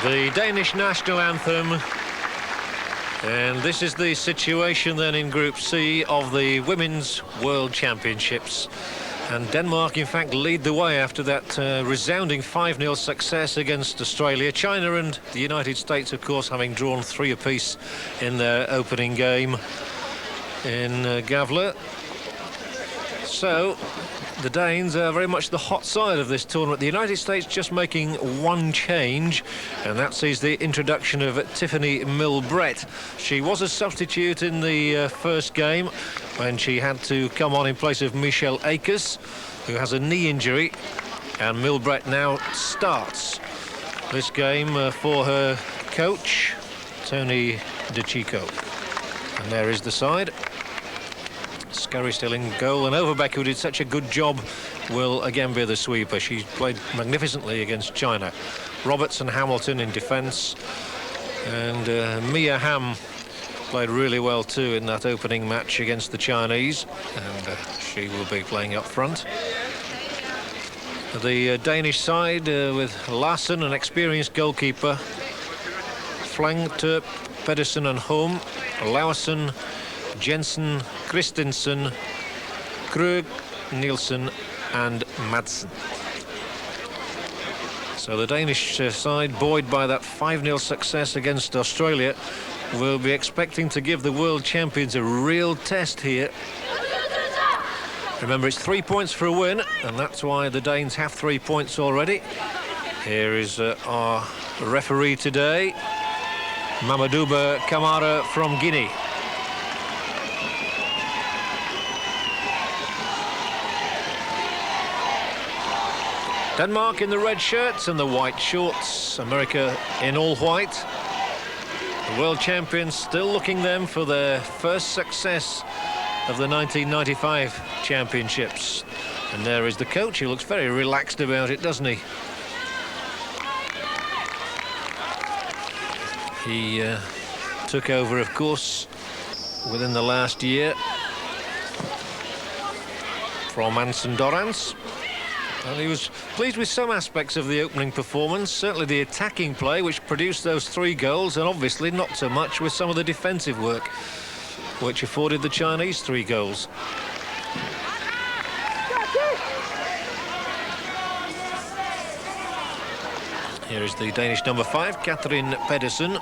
The Danish national anthem. And this is the situation then in Group C of the Women's World Championships. And Denmark, in fact, lead the way after that resounding 5-0 success against Australia. China and the United States, of course, having drawn 3 apiece in their opening game in Gavle. So the Danes are very much the hot side of this tournament. The United States just making one change, and that sees the introduction of Tiffany Milbrett. She was a substitute in the first game when she had to come on in place of Michelle Akers, who has a knee injury, and Milbrett now starts this game for her coach, Tony DiCicco. And there is the side. Scurry still in goal, and Overbeck, who did such a good job, will again be the sweeper. She played magnificently against China. Roberts and Hamilton in defence, and Mia Hamm played really well too in that opening match against the Chinese, and she will be playing up front. The Danish side with Larsen, an experienced goalkeeper, Flaeng, Terp, Pedersen and Hamm, Larsen, Jensen, Christensen, Krug, Nielsen and Madsen. So the Danish side, buoyed by that 5-0 success against Australia, will be expecting to give the world champions a real test here. Remember, it's 3 points for a win, and that's why the Danes have 3 points already. Here is our referee today, Mamadouba Kamara from Guinea. Denmark in the red shirts and the white shorts. America in all white. The world champions still looking them for their first success of the 1995 championships. And there is the coach. He looks very relaxed about it, doesn't he? He took over, of course, within the last year from Anson Dorrance. And he was pleased with some aspects of the opening performance, certainly the attacking play, which produced those 3 goals, and obviously not so much with some of the defensive work, which afforded the Chinese 3 goals. Here is the Danish number 5, Catherine Pedersen,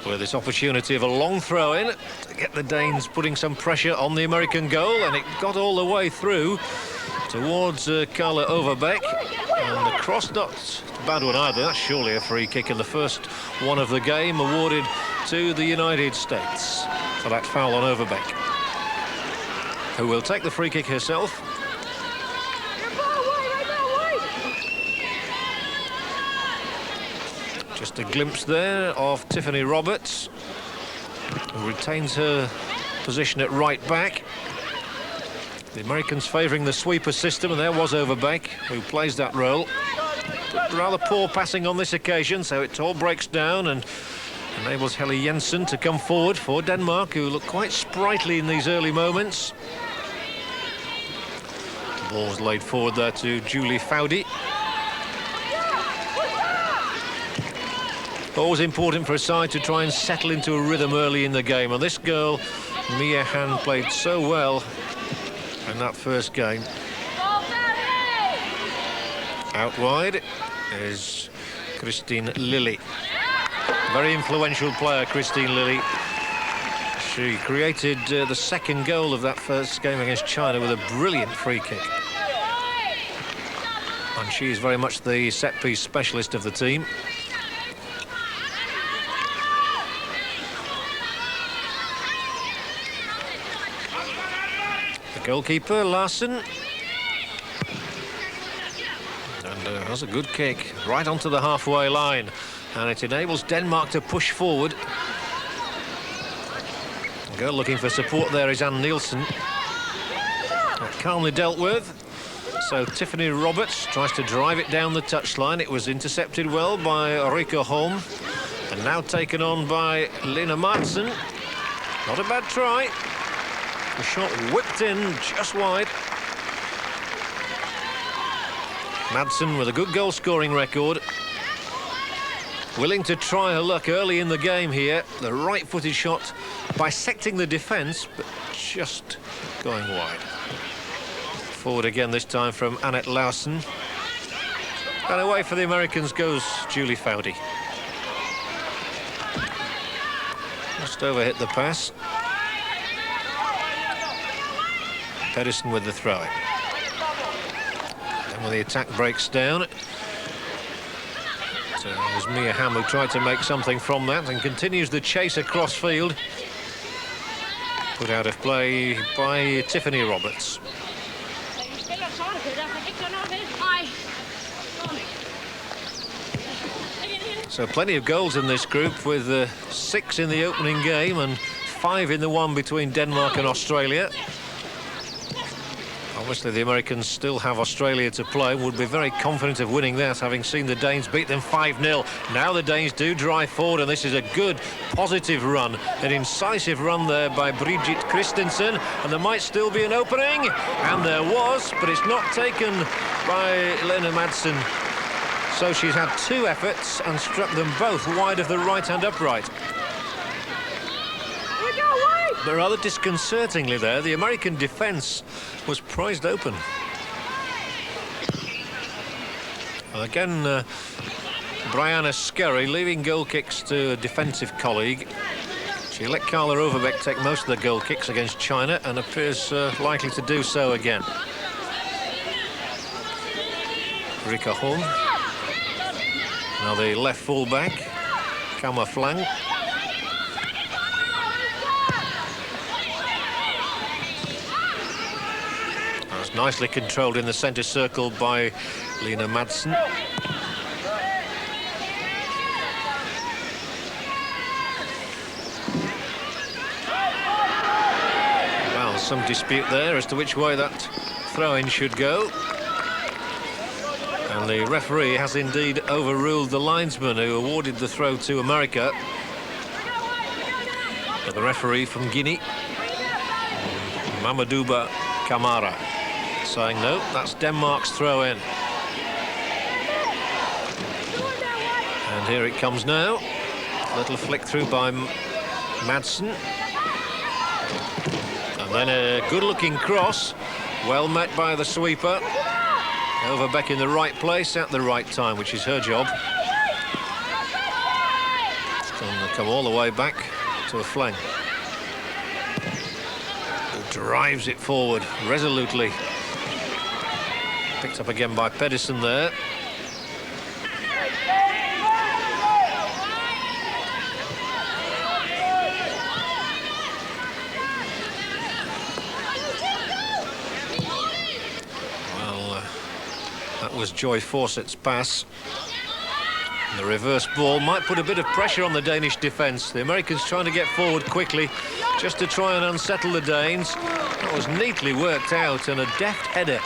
with this opportunity of a long throw-in to get the Danes putting some pressure on the American goal, and it got all the way through towards Carla Overbeck, and the cross, not a bad one either. That's surely a free kick, in the first one of the game, awarded to the United States for that foul on Overbeck, who will take the free kick herself. Just a glimpse there of Tiffany Roberts, who retains her position at right back. The Americans favouring the sweeper system, and there was Overbeck, who plays that role. But rather poor passing on this occasion, so it all breaks down and enables Helle Jensen to come forward for Denmark, who look quite sprightly in these early moments. The ball was laid forward there to Julie Foudy. Always important for a side to try and settle into a rhythm early in the game, and this girl, Mia Hamm, played so well in that first game. Out wide is Christine Lilly. Very influential player, Christine Lilly. She created the second goal of that first game against China with a brilliant free kick. And she's very much the set-piece specialist of the team. Goalkeeper Larsen, and has a good kick right onto the halfway line, and it enables Denmark to push forward. The girl looking for support there is Ann Nielsen. Calmly dealt with. So Tiffany Roberts tries to drive it down the touchline. It was intercepted well by Rico Holm, and now taken on by Lene Madsen. Not a bad try. The shot whipped in just wide. Madsen with a good goal-scoring record. willing to try her luck early in the game here. The right-footed shot bisecting the defence, but just going wide. Forward again this time from Annette Larsen. And away for the Americans goes Julie Foudy. Just overhit the pass. Pedersen with the throw-in. And when the attack breaks down, it was Mia Hamm who tried to make something from that and continues the chase across field. Put out of play by Tiffany Roberts. So plenty of goals in this group, with 6 in the opening game and 5 in the one between Denmark and Australia. Obviously the Americans still have Australia to play, would be very confident of winning that, having seen the Danes beat them 5-0. Now the Danes do drive forward, and this is a good, positive run. An incisive run there by Brigitte Christensen, and there might still be an opening. And there was, but it's not taken by Lene Madsen. So she's had 2 efforts and struck them both wide of the right-hand upright. But rather disconcertingly there, the American defence was prized open. Well, again, Briana Scurry leaving goal kicks to a defensive colleague. She let Carla Overbeck take most of the goal kicks against China and appears likely to do so again. Rika Hamm. Now the left full-back, Kamma Flaeng. That's nicely controlled in the centre circle by Lene Madsen. Well, some dispute there as to which way that throw-in should go. And the referee has indeed overruled the linesman who awarded the throw to America. But the referee from Guinea, Mamadouba Kamara, saying no, that's Denmark's throw-in. And here it comes now. Little flick through by Madsen. And then a good-looking cross, well met by the sweeper. Overbeck in the right place at the right time, which is her job. It's going to come all the way back to a Flaeng, who drives it forward resolutely. Picked up again by Pedersen there. That was Joy Fawcett's pass. The reverse ball might put a bit of pressure on the Danish defence. The Americans trying to get forward quickly just to try and unsettle the Danes. That was neatly worked out, and a deft header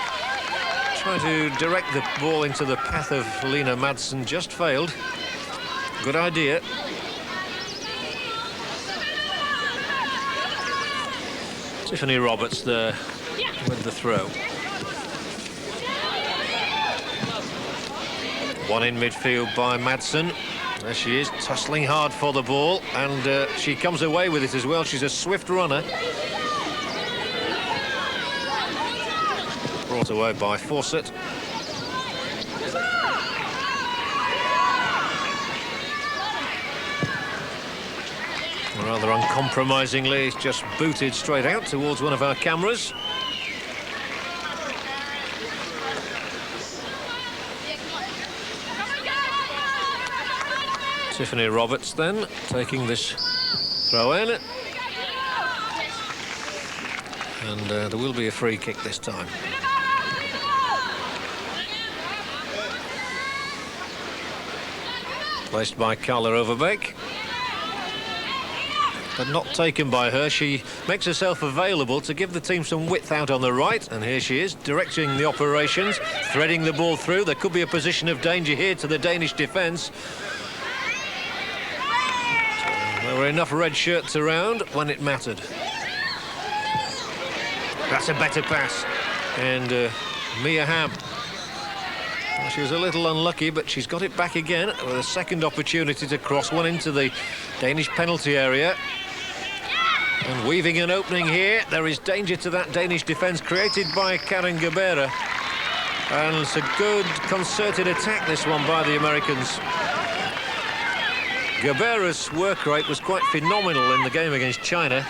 trying to direct the ball into the path of Lene Madsen just failed. Good idea. Tiffany Roberts there with the throw. One in midfield by Madsen. There she is, tussling hard for the ball, and she comes away with it as well. She's a swift runner. Brought away by Fawcett. Rather uncompromisingly, it's just booted straight out towards one of our cameras. Tiffany Roberts then taking this throw in, and there will be a free kick this time. Placed by Carla Overbeck, but not taken by her. She makes herself available to give the team some width out on the right, and here she is directing the operations, threading the ball through. There could be a position of danger here to the Danish defence. There were enough red shirts around when it mattered. That's a better pass. And Mia Hamm Well, she was a little unlucky, but she's got it back again with a second opportunity to cross one into the Danish penalty area. And weaving an opening here. There is danger to that Danish defence created by Karen Gabarra. And it's a good concerted attack, this one, by the Americans. Gabarra's work rate was quite phenomenal in the game against China.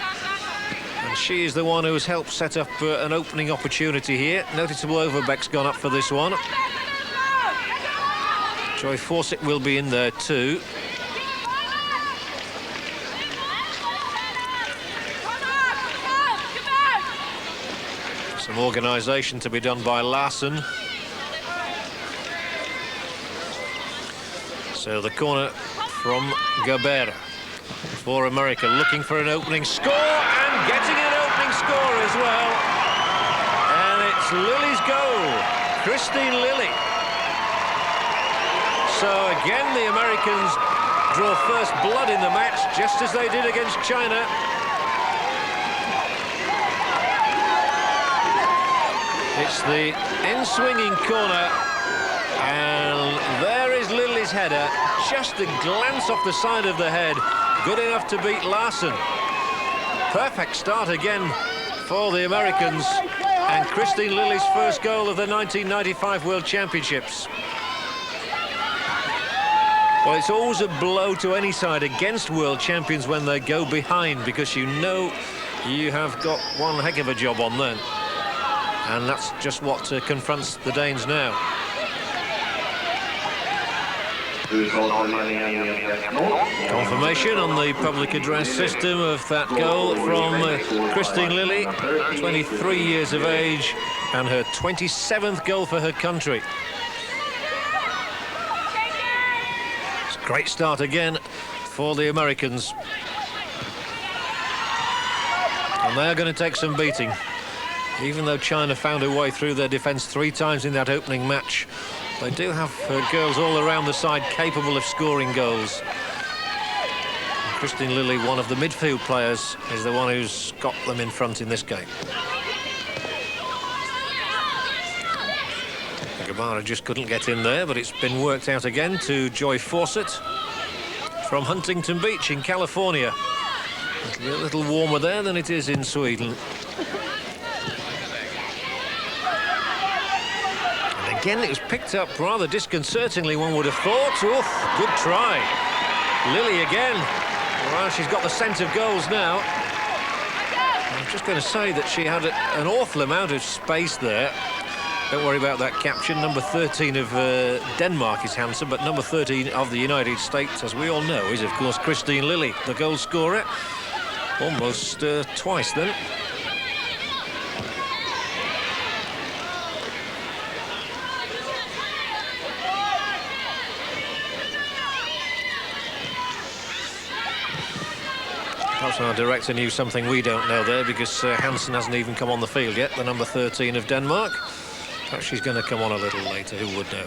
And she is the one who has helped set up an opening opportunity here. Noticeable Overbeck's gone up for this one. Joy Fawcett will be in there too. Some organisation to be done by Larsen. So the corner from Gabarra for America, looking for an opening score and getting an opening score as well. And it's Lilly's goal, Christine Lilly. So again, the Americans draw first blood in the match, just as they did against China. It's the in-swinging corner, and there is Lilly's header, just a glance off the side of the head, good enough to beat Larsen. Perfect start again for the Americans, and Christine Lilly's first goal of the 1995 World Championships. Well, it's always a blow to any side against world champions when they go behind, because you know you have got one heck of a job on then. And that's just what confronts the Danes now. Confirmation on the public address system of that goal from Christine Lilly, 23 years of age, and her 27th goal for her country. Great start again for the Americans. And they're going to take some beating. Even though China found a way through their defence 3 times in that opening match, they do have girls all around the side capable of scoring goals. And Christine Lilly, one of the midfield players, is the one who's got them in front in this game. Gabarra just couldn't get in there, but it's been worked out again to Joy Fawcett from Huntington Beach in California. It's a little warmer there than it is in Sweden. And again, it was picked up rather disconcertingly, one would have thought. Oof, good try. Lilly again. Well, she's got the scent of goals now. I'm just going to say that she had an awful amount of space there. Don't worry about that caption. Number 13 of Denmark is handsome, but number 13 of the United States, as we all know, is, of course, Christine Lilly, the goal scorer. Almost twice, then. Perhaps our director knew something we don't know there, because Hansen hasn't even come on the field yet, the number 13 of Denmark. Perhaps she's going to come on a little later, who would know.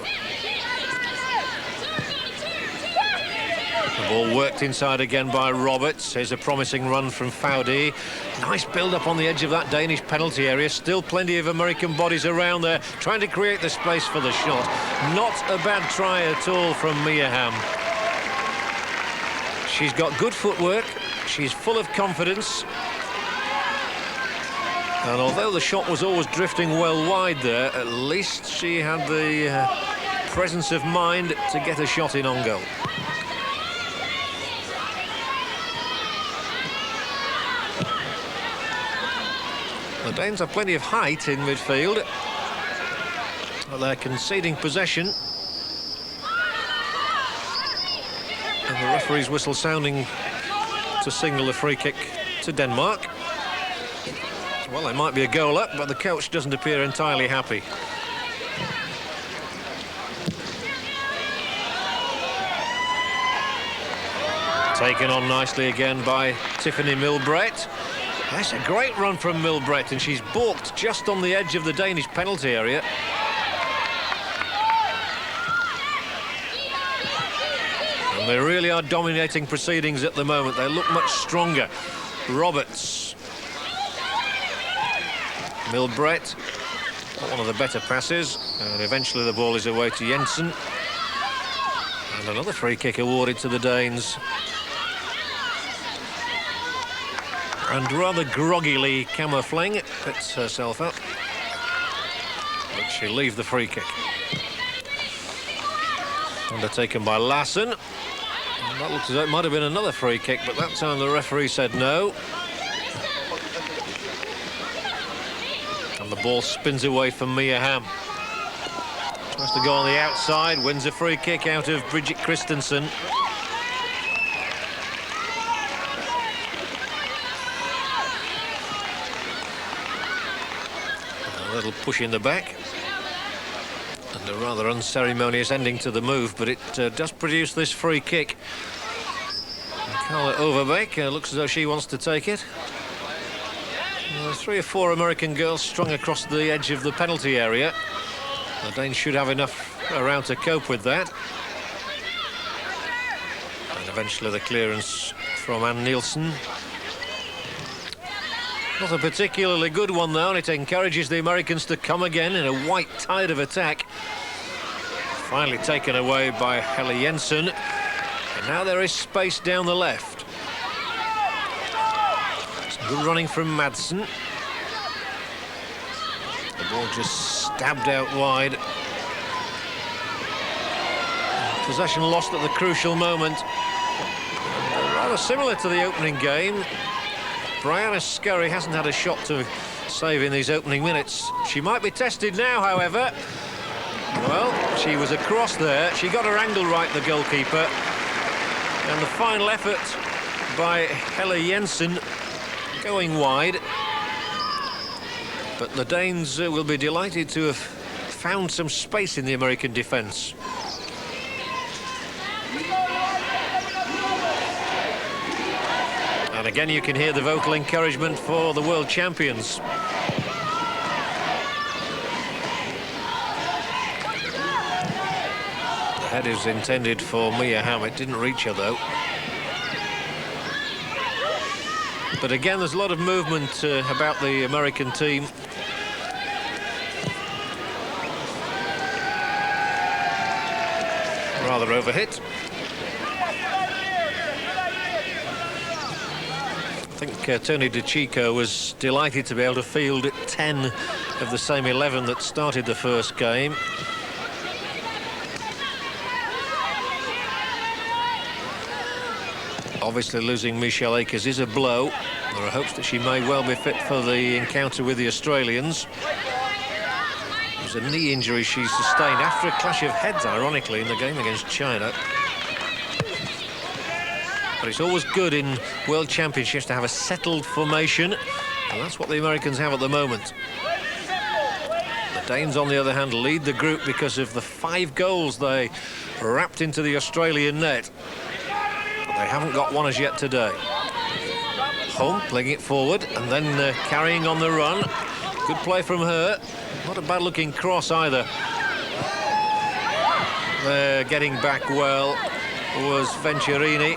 The ball worked inside again by Roberts. Here's a promising run from Foudy. Nice build-up on the edge of that Danish penalty area. Still plenty of American bodies around there, trying to create the space for the shot. Not a bad try at all from Hamm. She's got good footwork. She's full of confidence. And although the shot was always drifting well wide there, at least she had the presence of mind to get a shot in on goal. The Danes have plenty of height in midfield, but they're conceding possession. And the referee's whistle sounding to signal a free kick to Denmark. Well, they might be a goal up, but the coach doesn't appear entirely happy. Taken on nicely again by Tiffany Milbrett. That's a great run from Milbrett, and she's balked just on the edge of the Danish penalty area. And they really are dominating proceedings at the moment. They look much stronger. Roberts. Milbrett. One of the better passes, and eventually the ball is away to Jensen. And another free kick awarded to the Danes. And rather groggily, Kamma Flaeng picks herself up. But she'll leave the free kick. Undertaken by Larsen. And that looks as though it might have been another free kick, but that time the referee said no. And the ball spins away from Mia Hamm. Tries to go on the outside, wins a free kick out of Bridget Christensen. A little push in the back. And a rather unceremonious ending to the move, but it does produce this free kick. Overbeck looks as though she wants to take it. 3 or 4 American girls strung across the edge of the penalty area. The Danes should have enough around to cope with that. And eventually the clearance from Ann Nielsen. Not a particularly good one though, and it encourages the Americans to come again in a white tide of attack. Finally taken away by Helle Jensen. And now there is space down the left. Good running from Madsen. The ball just stabbed out wide. Possession lost at the crucial moment. Rather similar to the opening game. Briana Scurry hasn't had a shot to save in these opening minutes. She might be tested now, however. Well, she was across there. She got her angle right, the goalkeeper. And the final effort by Helle Jensen going wide. But the Danes will be delighted to have found some space in the American defence. And again you can hear the vocal encouragement for the world champions. The head is intended for Mia Hamm. It didn't reach her though. But again, there's a lot of movement about the American team. Rather overhit. I think Tony DiCicco was delighted to be able to field 10 of the same 11 that started the first game. Obviously losing Michelle Akers is a blow. There are hopes that she may well be fit for the encounter with the Australians. It was a knee injury she sustained after a clash of heads, ironically, in the game against China. But it's always good in World Championships to have a settled formation, and that's what the Americans have at the moment. The Danes, on the other hand, lead the group because of the 5 goals they wrapped into the Australian net. They haven't got one as yet today. Hamm playing it forward and then carrying on the run. Good play from her. Not a bad looking cross either. Getting back well was Venturini.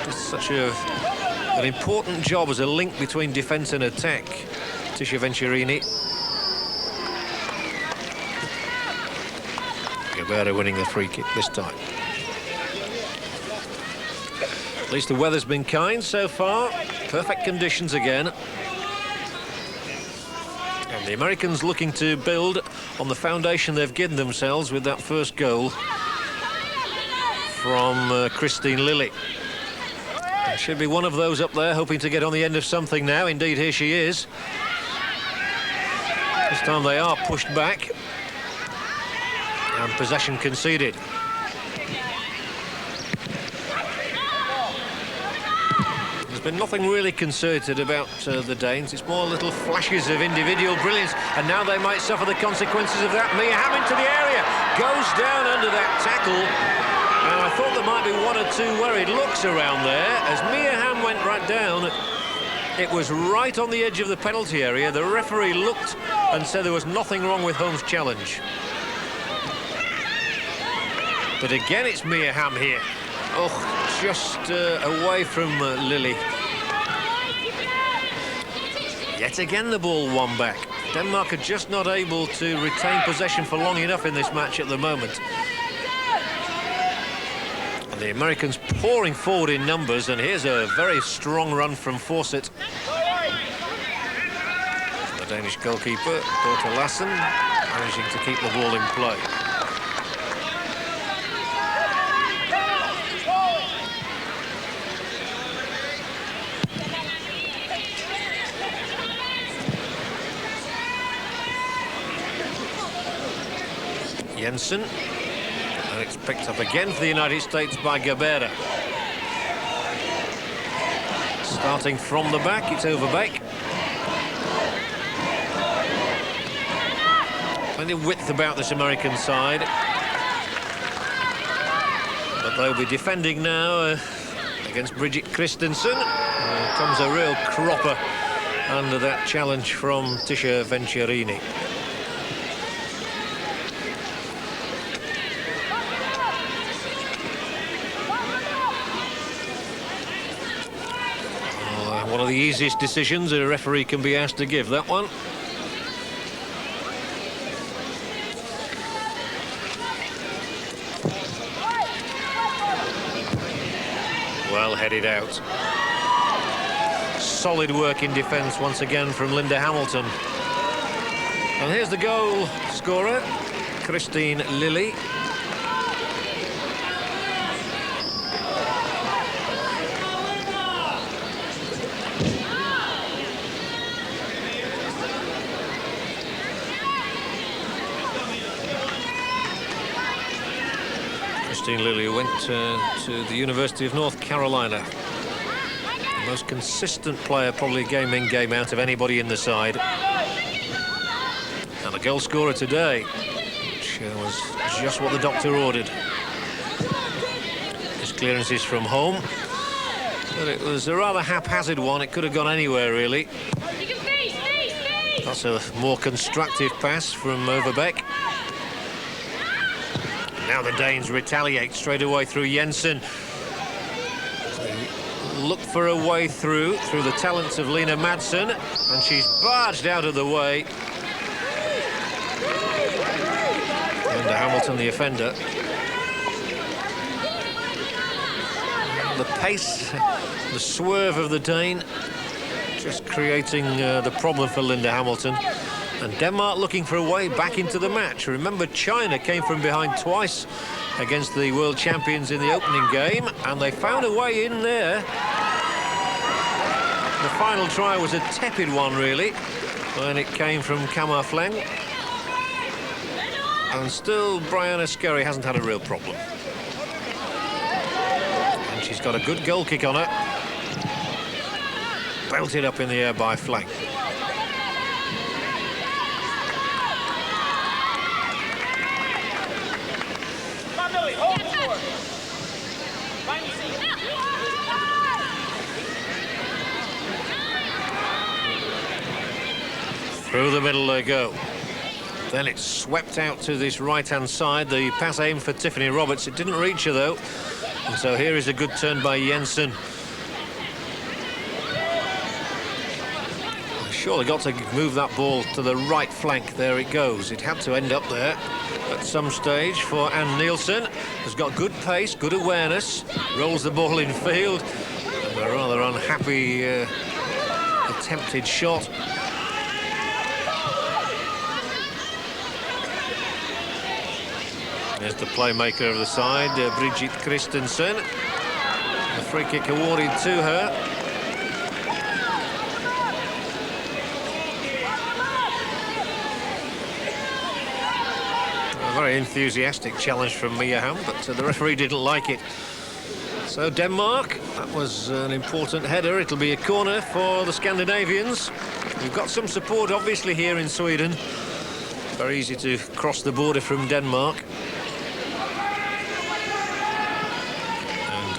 Just such an important job as a link between defence and attack. Tisha Venturini. Gabarra winning the free kick this time. At least the weather's been kind so far. Perfect conditions again. And the Americans looking to build on the foundation they've given themselves with that first goal from Christine Lilly. There should be one of those up there hoping to get on the end of something now. Indeed, here she is. This time they are pushed back. And possession conceded. There's been nothing really concerted about the Danes. It's more little flashes of individual brilliance, and now they might suffer the consequences of that. Mia Hamm into the area, goes down under that tackle, and I thought there might be 1 or 2 worried looks around there. As Mia Hamm went right down, it was right on the edge of the penalty area. The referee looked and said there was nothing wrong with Hamm's challenge. But again, it's Mia Hamm here. Oh, just away from Lilly. Yet again the ball won back. Denmark are just not able to retain possession for long enough in this match at the moment. And the Americans pouring forward in numbers, and here's a very strong run from Fawcett. The Danish goalkeeper, Dorthe Larsen, managing to keep the ball in play. Jensen, and it's picked up again for the United States by Gabarra. Starting from the back, it's Overbeck. Plenty of width about this American side, but they'll be defending now against Brigitte Christensen. Comes a real cropper under that challenge from Tisha Venturini. One of the easiest decisions a referee can be asked to give, that one. Well headed out. Solid work in defence once again from Linda Hamilton. And here's the goal scorer, Christine Lilly. Lilly went to the University of North Carolina. The most consistent player probably game in, game out of anybody in the side. And the goal scorer today, which was just what the doctor ordered. His clearance is from home, but it was a rather haphazard one. It could have gone anywhere, really. That's a more constructive pass from Overbeck. Now the Danes retaliate straight away through Jensen. They look for a way through the talents of Lene Madsen, and she's barged out of the way. Linda Hamilton, the offender. The pace, the swerve of the Dane, just creating the problem for Linda Hamilton. And Denmark looking for a way back into the match. Remember, China came from behind twice against the world champions in the opening game, and they found a way in there. The final try was a tepid one, really, when it came from Kamma Flaeng. And still, Briana Scurry hasn't had a real problem. And she's got a good goal kick on her. Belted up in the air by Flaeng. Through the middle they go. Then it's swept out to this right-hand side. The pass aimed for Tiffany Roberts. It didn't reach her, though. And so here is a good turn by Jensen. Surely got to move that ball to the right flank. There it goes. It had to end up there at some stage for Ann Nielsen. Has got good pace, good awareness. Rolls the ball in field. And a rather unhappy attempted shot. There's the playmaker of the side, Brigitte Christensen. The free kick awarded to her. A very enthusiastic challenge from Mia Hamm, but the referee didn't like it. So Denmark, that was an important header. It'll be a corner for the Scandinavians. We've got some support, obviously, here in Sweden. Very easy to cross the border from Denmark.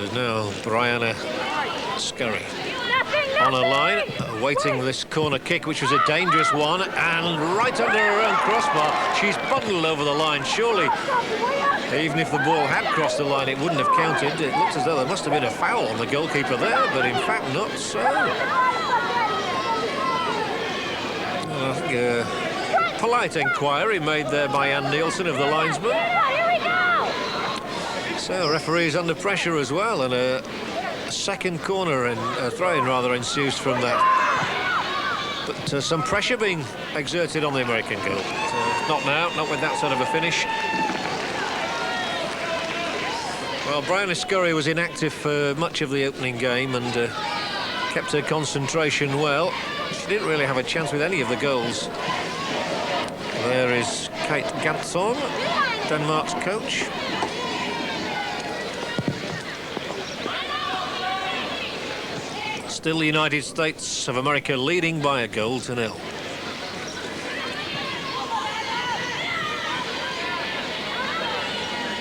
And now Briana Scurry on a line, awaiting this corner kick, which was a dangerous one, and right under her own crossbar. She's bundled over the line. Surely, even if the ball had crossed the line, it wouldn't have counted. It looked as though there must have been a foul on the goalkeeper there, but in fact not so. Well, I think polite inquiry made there by Ann Nielsen of the linesman. So referee's under pressure as well, and a second corner and throw-in rather ensues from that. But some pressure being exerted on the American goal. Not now, not with that sort of a finish. Well, Briana Scurry was inactive for much of the opening game and kept her concentration well. She didn't really have a chance with any of the goals. There is Kate Gantson, Denmark's coach. Still the United States of America leading by a goal to nil.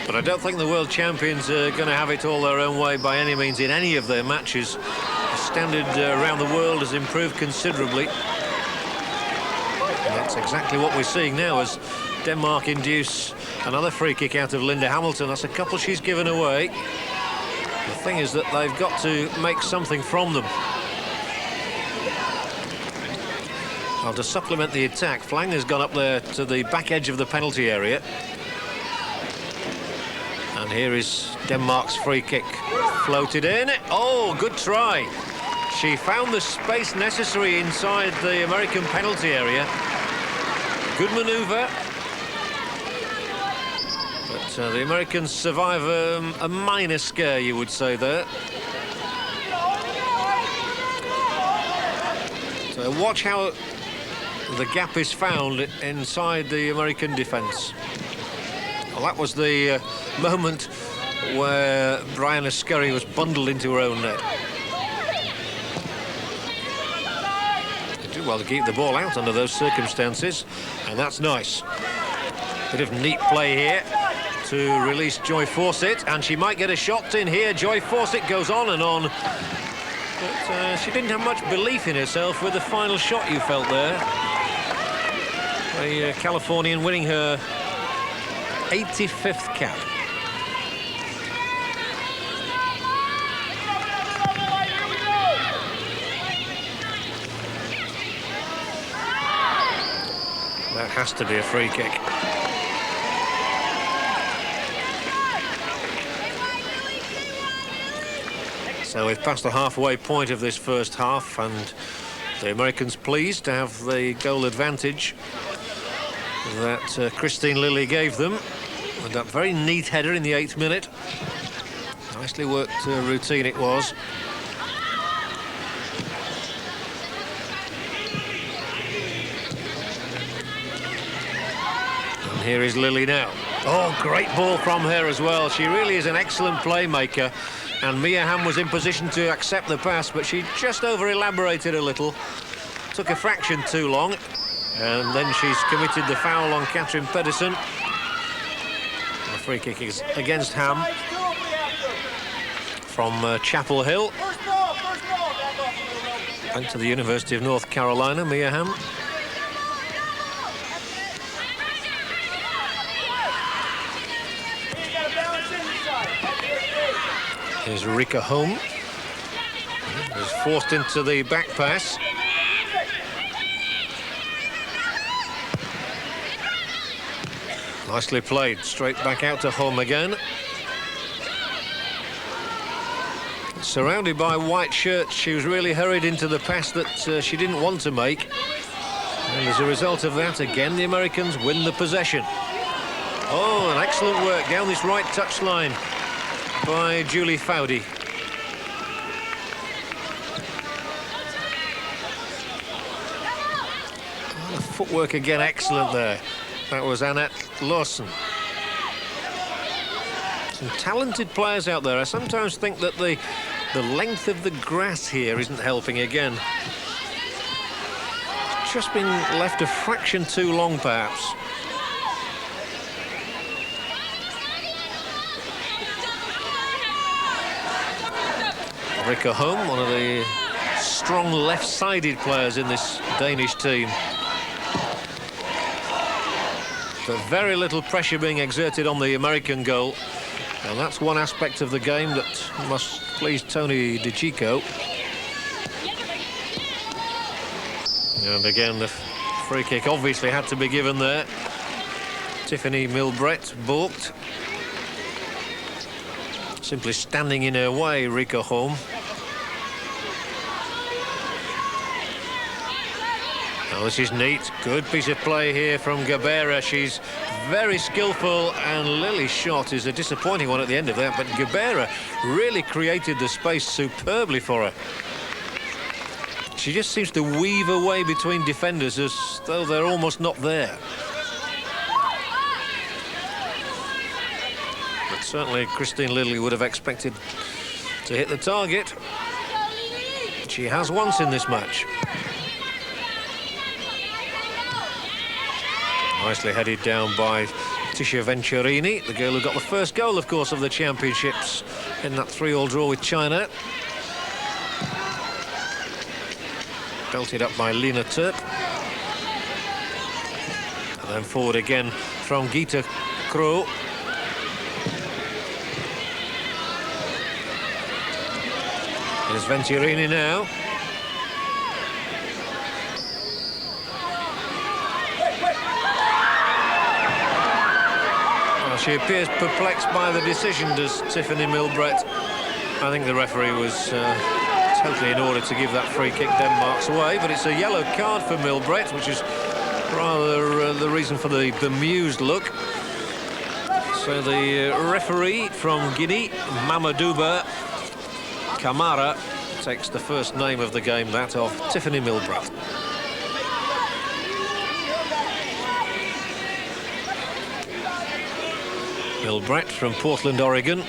But I don't think the world champions are going to have it all their own way by any means in any of their matches. The standard around the world has improved considerably. And that's exactly what we're seeing now as Denmark induce another free kick out of Linda Hamilton. That's a couple she's given away. The thing is that they've got to make something from them. Well, to supplement the attack, Flaeng has gone up there to the back edge of the penalty area. And here is Denmark's free kick. Floated in. Oh, good try. She found the space necessary inside the American penalty area. Good manoeuvre. But the Americans survive a minor scare, you would say there. So watch how the gap is found inside the American defence. Well, that was the moment where Briana Scurry was bundled into her own net. They did well to keep the ball out under those circumstances, and that's nice. Bit of neat play here to release Joy Fawcett, and she might get a shot in here. Joy Fawcett goes on and on, but she didn't have much belief in herself with the final shot, you felt there. A Californian winning her 85th cap. That has to be a free kick. So we've passed the halfway point of this first half, and the Americans pleased to have the goal advantage that Christine Lilly gave them. With that very neat header in the 8th minute. Nicely worked routine it was. And here is Lilly now. Oh, great ball from her as well. She really is an excellent playmaker. And Mia Hamm was in position to accept the pass, but she just over-elaborated a little. Took a fraction too long. And then she's committed the foul on Katrin Pedersen. The free kick is against Hamm from Chapel Hill. Back to the University of North Carolina, Mia Hamm. Here's Rika Hamm. Is forced into the back pass. Nicely played, straight back out to Hamm again. Surrounded by white shirts, she was really hurried into the pass that she didn't want to make. And as a result of that, again, the Americans win the possession. Oh, an excellent work down this right touchline by Julie Foudy. Oh, the footwork again, excellent there. That was Annette Larsen. Some talented players out there. I sometimes think that the length of the grass here isn't helping again. It's just been left a fraction too long, perhaps. Rika Hamm, one of the strong left-sided players in this Danish team. But very little pressure being exerted on the American goal. And that's one aspect of the game that must please Tony DiCicco. And again, the Free kick obviously had to be given there. Tiffany Milbrett balked. Simply standing in her way, Rico Hamm. Oh, this is neat. Good piece of play here from Gabarra. She's very skillful, and Lilly's shot is a disappointing one at the end of that, but Gabarra really created the space superbly for her. She just seems to weave her way between defenders as though they're almost not there. But certainly Christine Lilly would have expected to hit the target. She has once in this match. Nicely headed down by Venturini, the girl who got the first goal, of course, of the championships in that 3-all draw with China. Belted up by Lene Terp. And then forward again from Gita Kroh. Here's Venturini now. Well, she appears perplexed by the decision, does Tiffany Milbrett. I think the referee was totally in order to give that free kick Denmark's way, but it's a yellow card for Milbrett, which is rather the reason for the bemused look. So the referee from Guinea, Mamadouba Kamara, takes the first name of the game, that of Tiffany Milbrett. Milbrett from Portland, Oregon.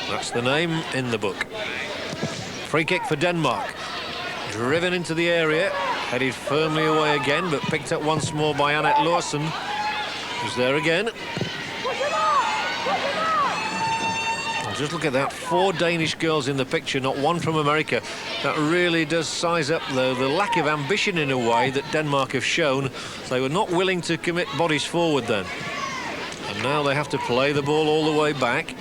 That's the name in the book. Free kick for Denmark. Driven into the area, headed firmly away again, but picked up once more by Annette Larsen, who's there again. And just look at that, 4 Danish girls in the picture, not one from America. That really does size up the lack of ambition in a way that Denmark have shown. They were not willing to commit bodies forward then. And now they have to play the ball all the way back.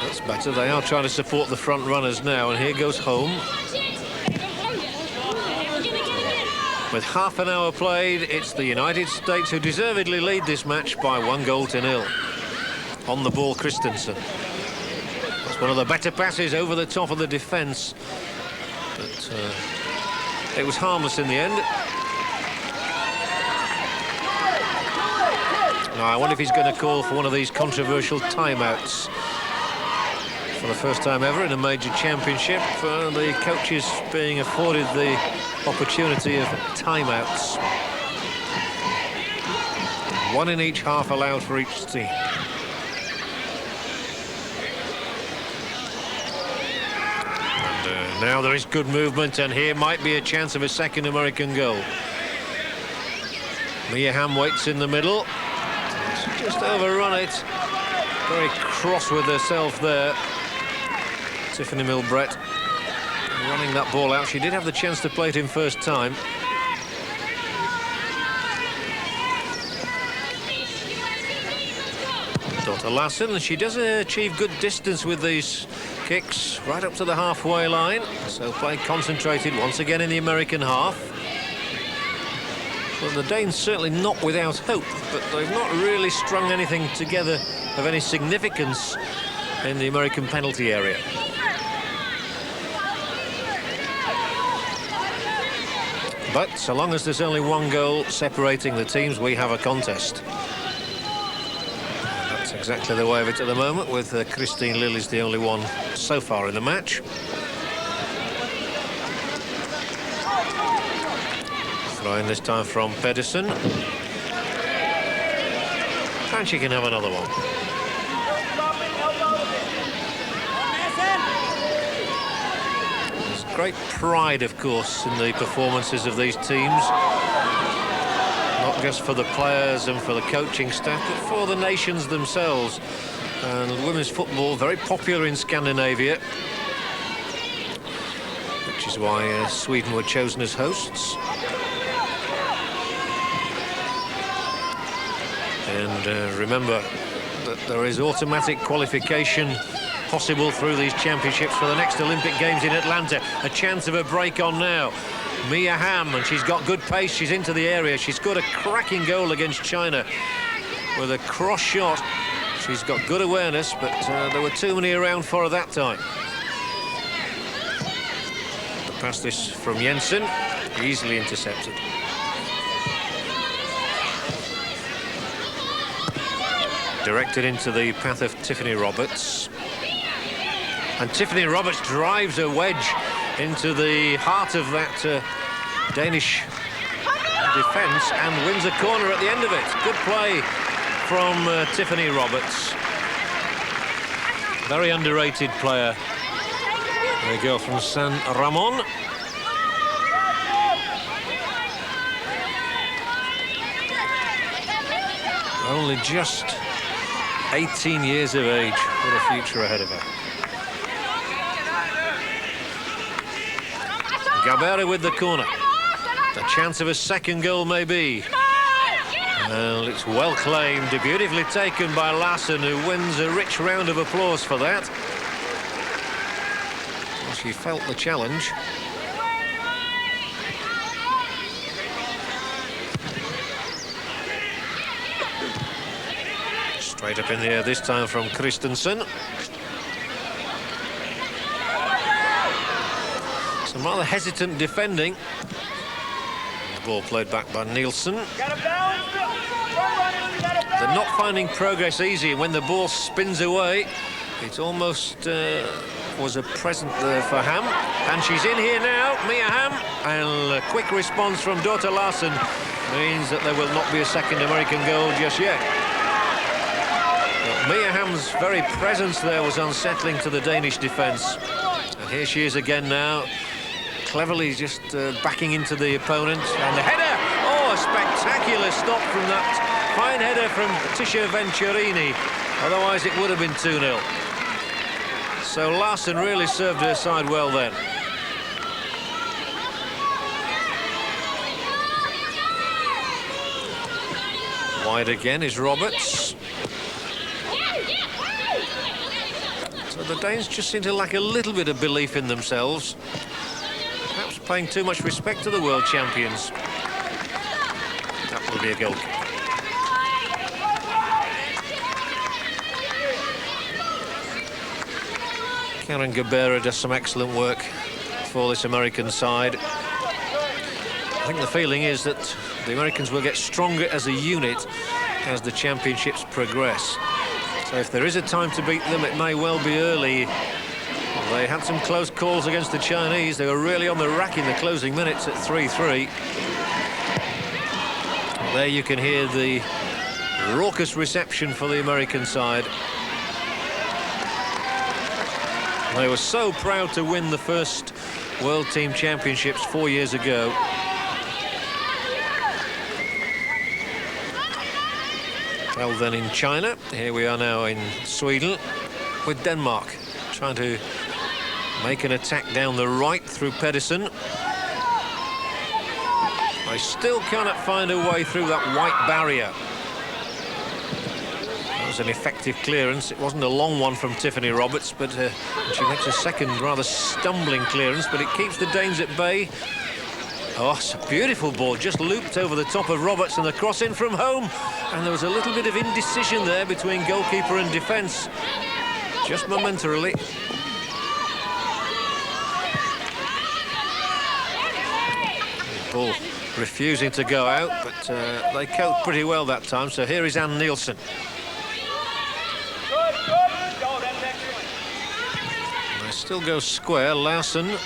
That's better. They are trying to support the front runners now, and here goes Hamm. With half an hour played, it's the United States who deservedly lead this match by 1-0. On the ball, Christensen. That's one of the better passes over the top of the defence, but it was harmless in the end. Now, I wonder if he's going to call for one of these controversial timeouts. For the first time ever in a major championship, the coaches being afforded the opportunity of timeouts. 1 in each half allowed for each team. And now there is good movement, and here might be a chance of a second American goal. Mia Hamm waits in the middle. She's just overrun it. Very cross with herself there. Tiffany Milbrett running that ball out. She did have the chance to play it in first time. Dorthe Larsen, and she does achieve good distance with these kicks right up to the halfway line. So play concentrated once again in the American half. Well, the Danes certainly not without hope, but they've not really strung anything together of any significance in the American penalty area. But so long as there's only 1 goal separating the teams, we have a contest. And that's exactly the way of it at the moment, with Christine Lilly's the only one so far in the match. Throw in this time from Pedersen. And she can have another one. Great pride, of course, in the performances of these teams. Not just for the players and for the coaching staff, but for the nations themselves. And women's football, very popular in Scandinavia, which is why Sweden were chosen as hosts. And remember that there is automatic qualification possible through these championships for the next Olympic Games in Atlanta. A chance of a break on now. Mia Hamm, and she's got good pace. She's into the area. She scored a cracking goal against China with a cross shot. She's got good awareness, but there were too many around for her that time. Pass this from Jensen, easily intercepted. Directed into the path of Tiffany Roberts. And Tiffany Roberts drives a wedge into the heart of that Danish defence and wins a corner at the end of it. Good play from Tiffany Roberts. Very underrated player. The girl from San Ramon. Only just 18 years of age. What a future ahead of her. Gabarra with the corner. The chance of a second goal maybe. Well, it's well claimed, beautifully taken by Larsen, who wins a rich round of applause for that. Well, she felt the challenge. Straight up in the air this time from Christensen. Some rather hesitant defending. The ball played back by Nielsen. They're not finding progress easy. When the ball spins away, it almost was a present there for Hamm. And she's in here now, Mia Hamm. And a quick response from Dorthe Larsen means that there will not be a second American goal just yet. But Mia Hamm's very presence there was unsettling to the Danish defence. And here she is again now, cleverly just backing into the opponent. And the header! Oh, a spectacular stop from that fine header from Tisha Venturini. Otherwise it would have been 2-0. So Larsen really served her side well then. Wide again is Roberts. So the Danes just seem to lack a little bit of belief in themselves. Perhaps paying too much respect to the world champions. That will be a goal kick. Karen Gabarra does some excellent work for this American side. I think the feeling is that the Americans will get stronger as a unit as the championships progress. So if there is a time to beat them, it may well be early. They had some close calls against the Chinese. They were really on the rack in the closing minutes at 3-3. There you can hear the raucous reception for the American side. They were so proud to win the first World Team Championships 4 years ago. Well, then in China, here we are now in Sweden with Denmark, trying to make an attack down the right through Pedersen. They still cannot find a way through that white barrier. That was an effective clearance. It wasn't a long one from Tiffany Roberts, but she makes a second rather stumbling clearance, but it keeps the Danes at bay. Oh, it's a beautiful ball, just looped over the top of Roberts, and the cross in from home. And there was a little bit of indecision there between goalkeeper and defence, just momentarily. The ball refusing to go out, but they coped pretty well that time. So here is Ann Nielsen. They still go square. Larsen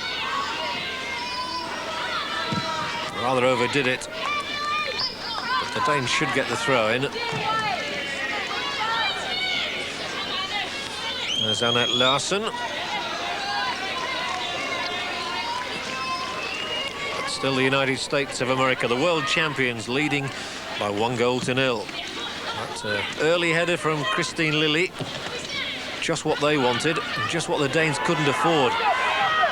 rather overdid it, but the Danes should get the throw in. There's Annette Larsen. But still the United States of America, the world champions, leading by 1-0. That early header from Christine Lilly, just what they wanted, and just what the Danes couldn't afford.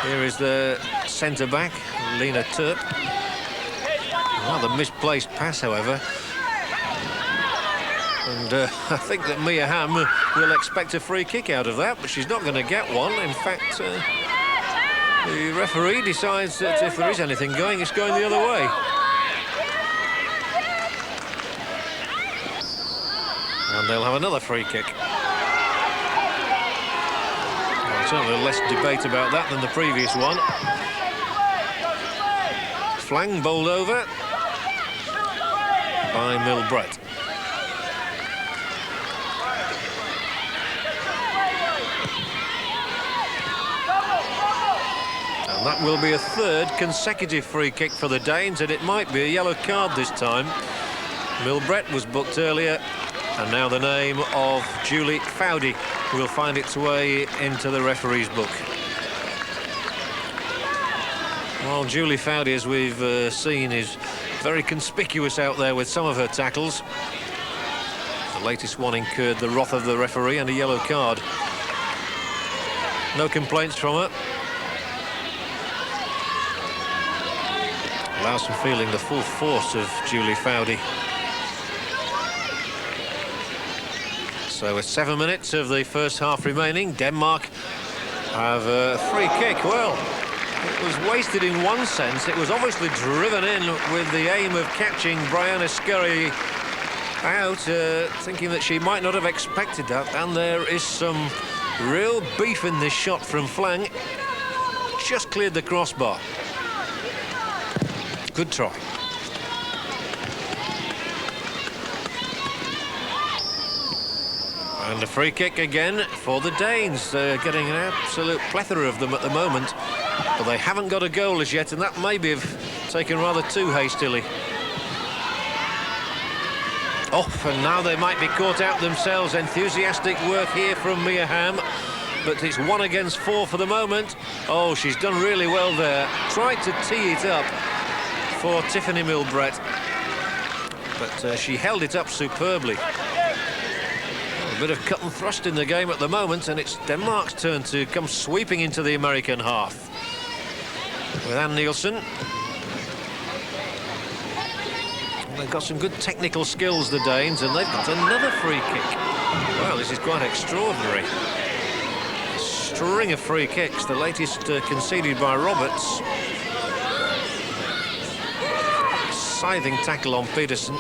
Here is the centre-back, Lene Terp. Rather misplaced pass, however. And I think that Mia Hamm will expect a free kick out of that, but she's not going to get one. In fact, the referee decides that if there is anything going, it's going the other way. And they'll have another free kick. Well, certainly less debate about that than the previous one. Flaeng bowled over by Milbrett. And that will be a third consecutive free kick for the Danes, and it might be a yellow card this time. Milbrett was booked earlier, and now the name of Foudy will find its way into the referee's book. Well, Foudy, as we've seen, is very conspicuous out there with some of her tackles. The latest one incurred the wrath of the referee and a yellow card. No complaints from her. Larsen feeling the full force of Foudy. So with 7 minutes of the first half remaining, Denmark have a free kick. Well, it was wasted in one sense. It was obviously driven in with the aim of catching Briana Scurry out, thinking that she might not have expected that. And there is some real beef in this shot from Flaeng. Just cleared the crossbar. Good try. And a free kick again for the Danes. They're getting an absolute plethora of them at the moment. But they haven't got a goal as yet, and that may be taken rather too hastily. Oh, and now they might be caught out themselves. Enthusiastic work here from Mia Hamm. But it's 1 against 4 for the moment. Oh, she's done really well there. Tried to tee it up for Tiffany Milbrett. But she held it up superbly. A bit of cut and thrust in the game at the moment, and it's Denmark's turn to come sweeping into the American half. With Ann Nielsen. They've got some good technical skills, the Danes, and they've got another free kick. Well, this is quite extraordinary. A string of free kicks, the latest conceded by Roberts. Scything tackle on Pedersen.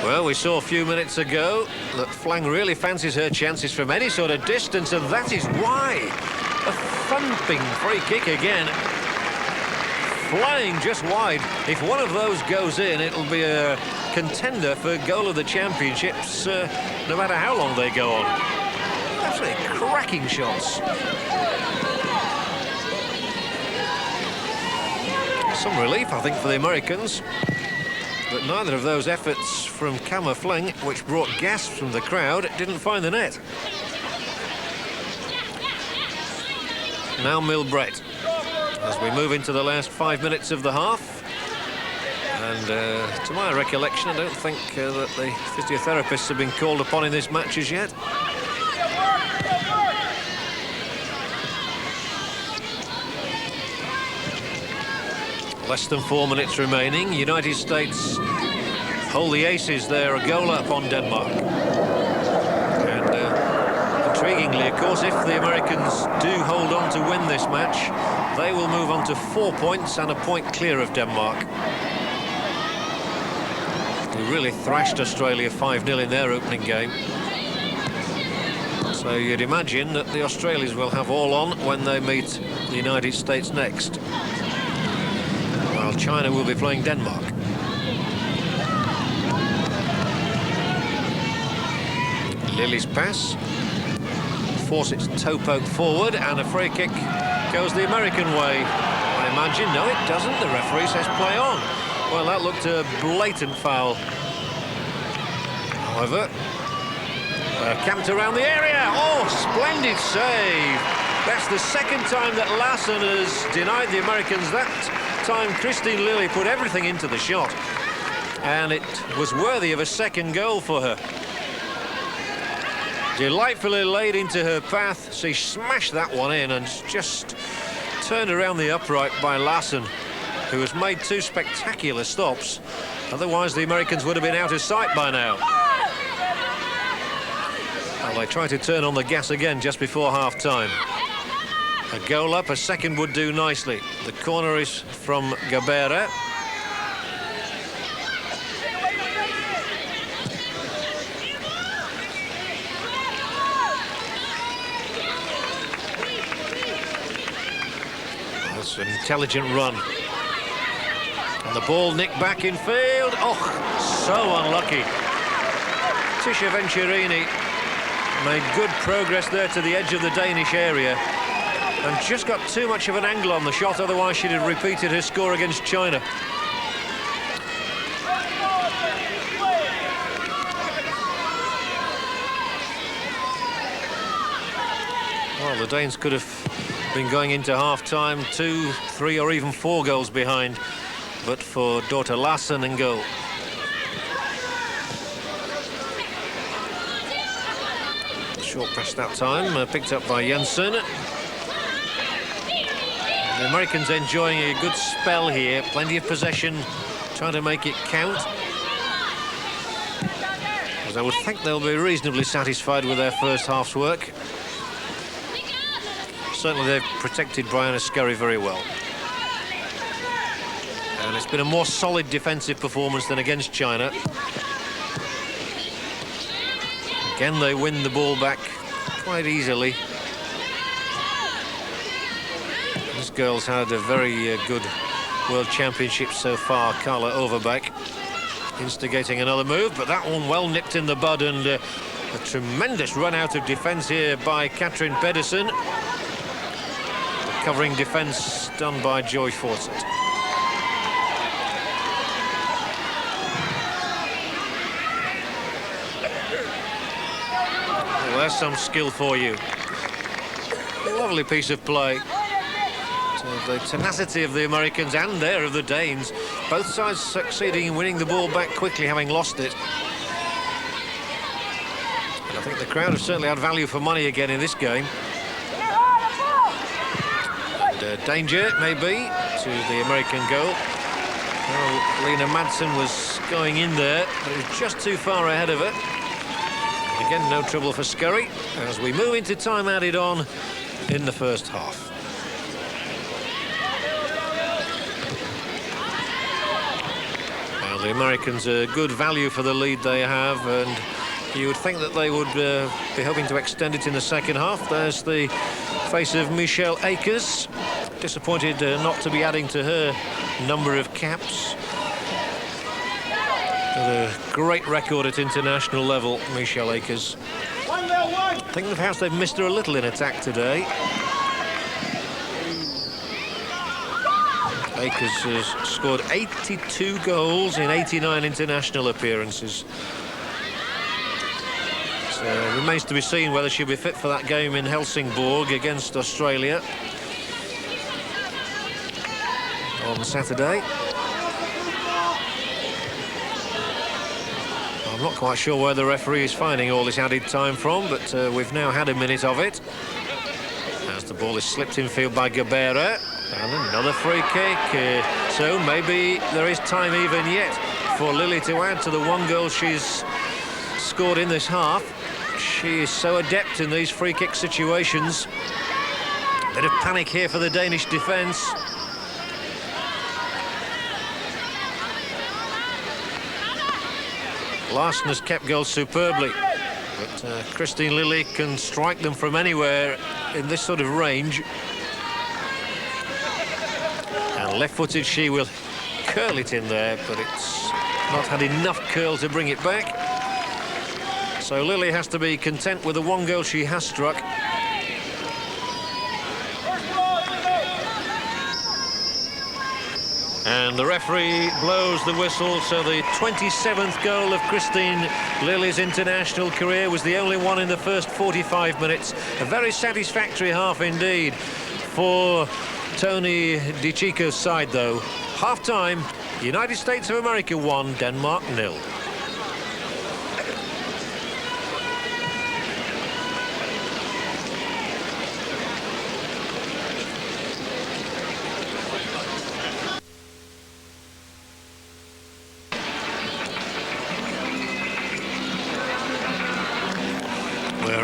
Well, we saw a few minutes ago that Flaeng really fancies her chances from any sort of distance, and that is why. A thumping free kick again. Flaeng just wide. If one of those goes in, it'll be a contender for goal of the championships, no matter how long they go on. Absolutely cracking shots. Some relief, I think, for the Americans. But neither of those efforts from Kamma Flaeng, which brought gasps from the crowd, didn't find the net. Now Milbrett, as we move into the last 5 minutes of the half. And to my recollection, I don't think that the physiotherapists have been called upon in this match as yet. Less than 4 minutes remaining. United States hold the aces. They're a goal up on Denmark. And intriguingly, of course, if the Americans do hold on to win this match, they will move on to 4 points and a point clear of Denmark. Who really thrashed Australia 5-0 in their opening game. So you'd imagine that the Australians will have all on when they meet the United States next. While China will be playing Denmark. Lilly's pass. Fawcett's toe poke forward, and a free kick goes the American way. I imagine. No, it doesn't. The referee says play on. Well, that looked a blatant foul. However, camped around the area. Oh, splendid save. That's the second time that Larsen has denied the Americans. That time Christine Lilly put everything into the shot, and it was worthy of a second goal for her. delightfully laid into her path. She smashed that one in and just turned around the upright by Larsen, who has made 2 spectacular stops. Otherwise, the Americans would have been out of sight by now. Well, they try to turn on the gas again just before half-time. A goal up, a second would do nicely. The corner is from Gabarra. That's an intelligent run. And the ball nicked back in field. Oh, so unlucky. Tisha Venturini made good progress there to the edge of the Danish area and just got too much of an angle on the shot, otherwise she'd have repeated her score against China. Well, the Danes could have been going into half-time 2, 3 or even 4 goals behind, but for Dorthe Larsen in goal. Short past that time, picked up by Jensen. The Americans enjoying a good spell here, plenty of possession, trying to make it count. As I would think they'll be reasonably satisfied with their first half's work. Certainly they've protected Briana Scurry very well. And it's been a more solid defensive performance than against China. Again, they win the ball back quite easily. This girl's had a very good World Championship so far, Carla Overbeck, instigating another move, but that one well nipped in the bud, and a tremendous run out of defence here by Katrin Pedersen. The covering defence done by Joy Fawcett. Well, there's some skill for you. Lovely piece of play. The tenacity of the Americans and there of the Danes, both sides succeeding in winning the ball back quickly, having lost it. And I think the crowd have certainly had value for money again in this game. And danger, maybe, to the American goal. Well, Lene Madsen was going in there, but it was just too far ahead of her. And again, no trouble for Scurry as we move into time added on in the first half. The Americans are good value for the lead they have, and you would think that they would be hoping to extend it in the second half. There's the face of Michelle Akers, disappointed not to be adding to her number of caps. Had a great record at international level, Michelle Akers. I think perhaps they've missed her a little in attack today. Akers has scored 82 goals in 89 international appearances. So it remains to be seen whether she'll be fit for that game in Helsingborg against Australia on Saturday. I'm not quite sure where the referee is finding all this added time from, but we've now had a minute of it. As the ball is slipped in field by Gabarra. And another free kick, so maybe there is time even yet for Lilly to add to the 1 goal she's scored in this half. She is so adept in these free kick situations. Bit of panic here for the Danish defence. Larsen has kept goals superbly, but Christine Lilly can strike them from anywhere in this sort of range. Left-footed, she will curl it in there, but it's not had enough curl to bring it back. So Lilly has to be content with the 1 goal she has struck. And the referee blows the whistle, so the 27th goal of Christine Lilly's international career was the only one in the first 45 minutes. A very satisfactory half indeed for Tony DiCicco's side, though. Half-time, United States of America 1, Denmark 0.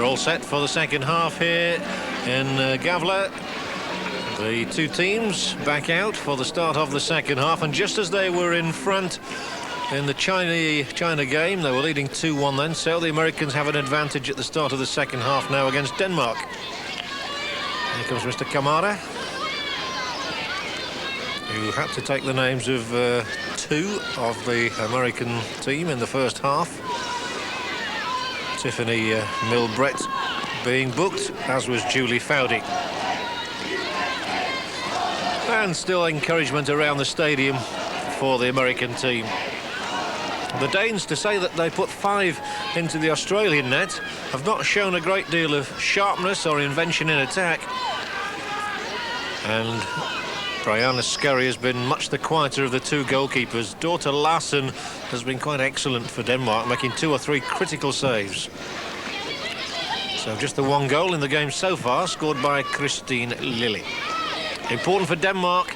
all set for the second half here in Gavle. The two teams back out for the start of the second half, and just as they were in front in the China game, they were leading 2-1 then, so the Americans have an advantage at the start of the second half now against Denmark. Here comes Mr. Kamma, who had to take the names of two of the American team in the first half. Tiffany Milbrett being booked, as was Julie Foudy. And still encouragement around the stadium for the American team. The Danes, to say that they put 5 into the Australian net, have not shown a great deal of sharpness or invention in attack. And Briana Scurry has been much the quieter of the two goalkeepers. Dorthe Larsen has been quite excellent for Denmark, making 2 or 3 critical saves. So just the 1 goal in the game so far, scored by Christine Lilly. Important for Denmark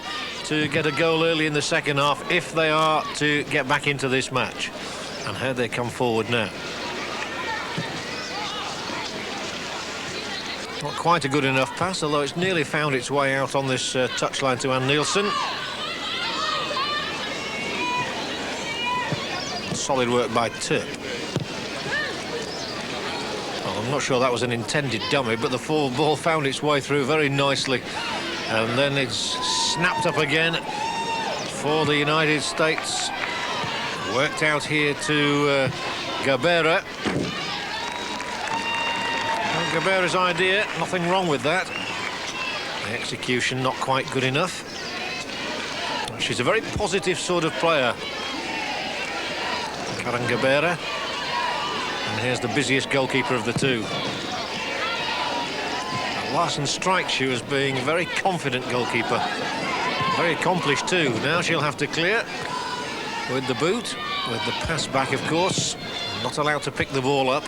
to get a goal early in the second half if they are to get back into this match. And how they come forward now. Not quite a good enough pass, although it's nearly found its way out on this touchline to Ann Nielsen. Solid work by Terp. Well, I'm not sure that was an intended dummy, but the ball found its way through very nicely. And then it's snapped up again for the United States. Worked out here to Gabarra. Gabarra's idea, nothing wrong with that. The execution not quite good enough. She's a very positive sort of player, Gabarra. And here's the busiest goalkeeper of the two. Larsen strikes you as being a very confident goalkeeper. Very accomplished too. Now she'll have to clear with the boot, with the pass back, of course. Not allowed to pick the ball up.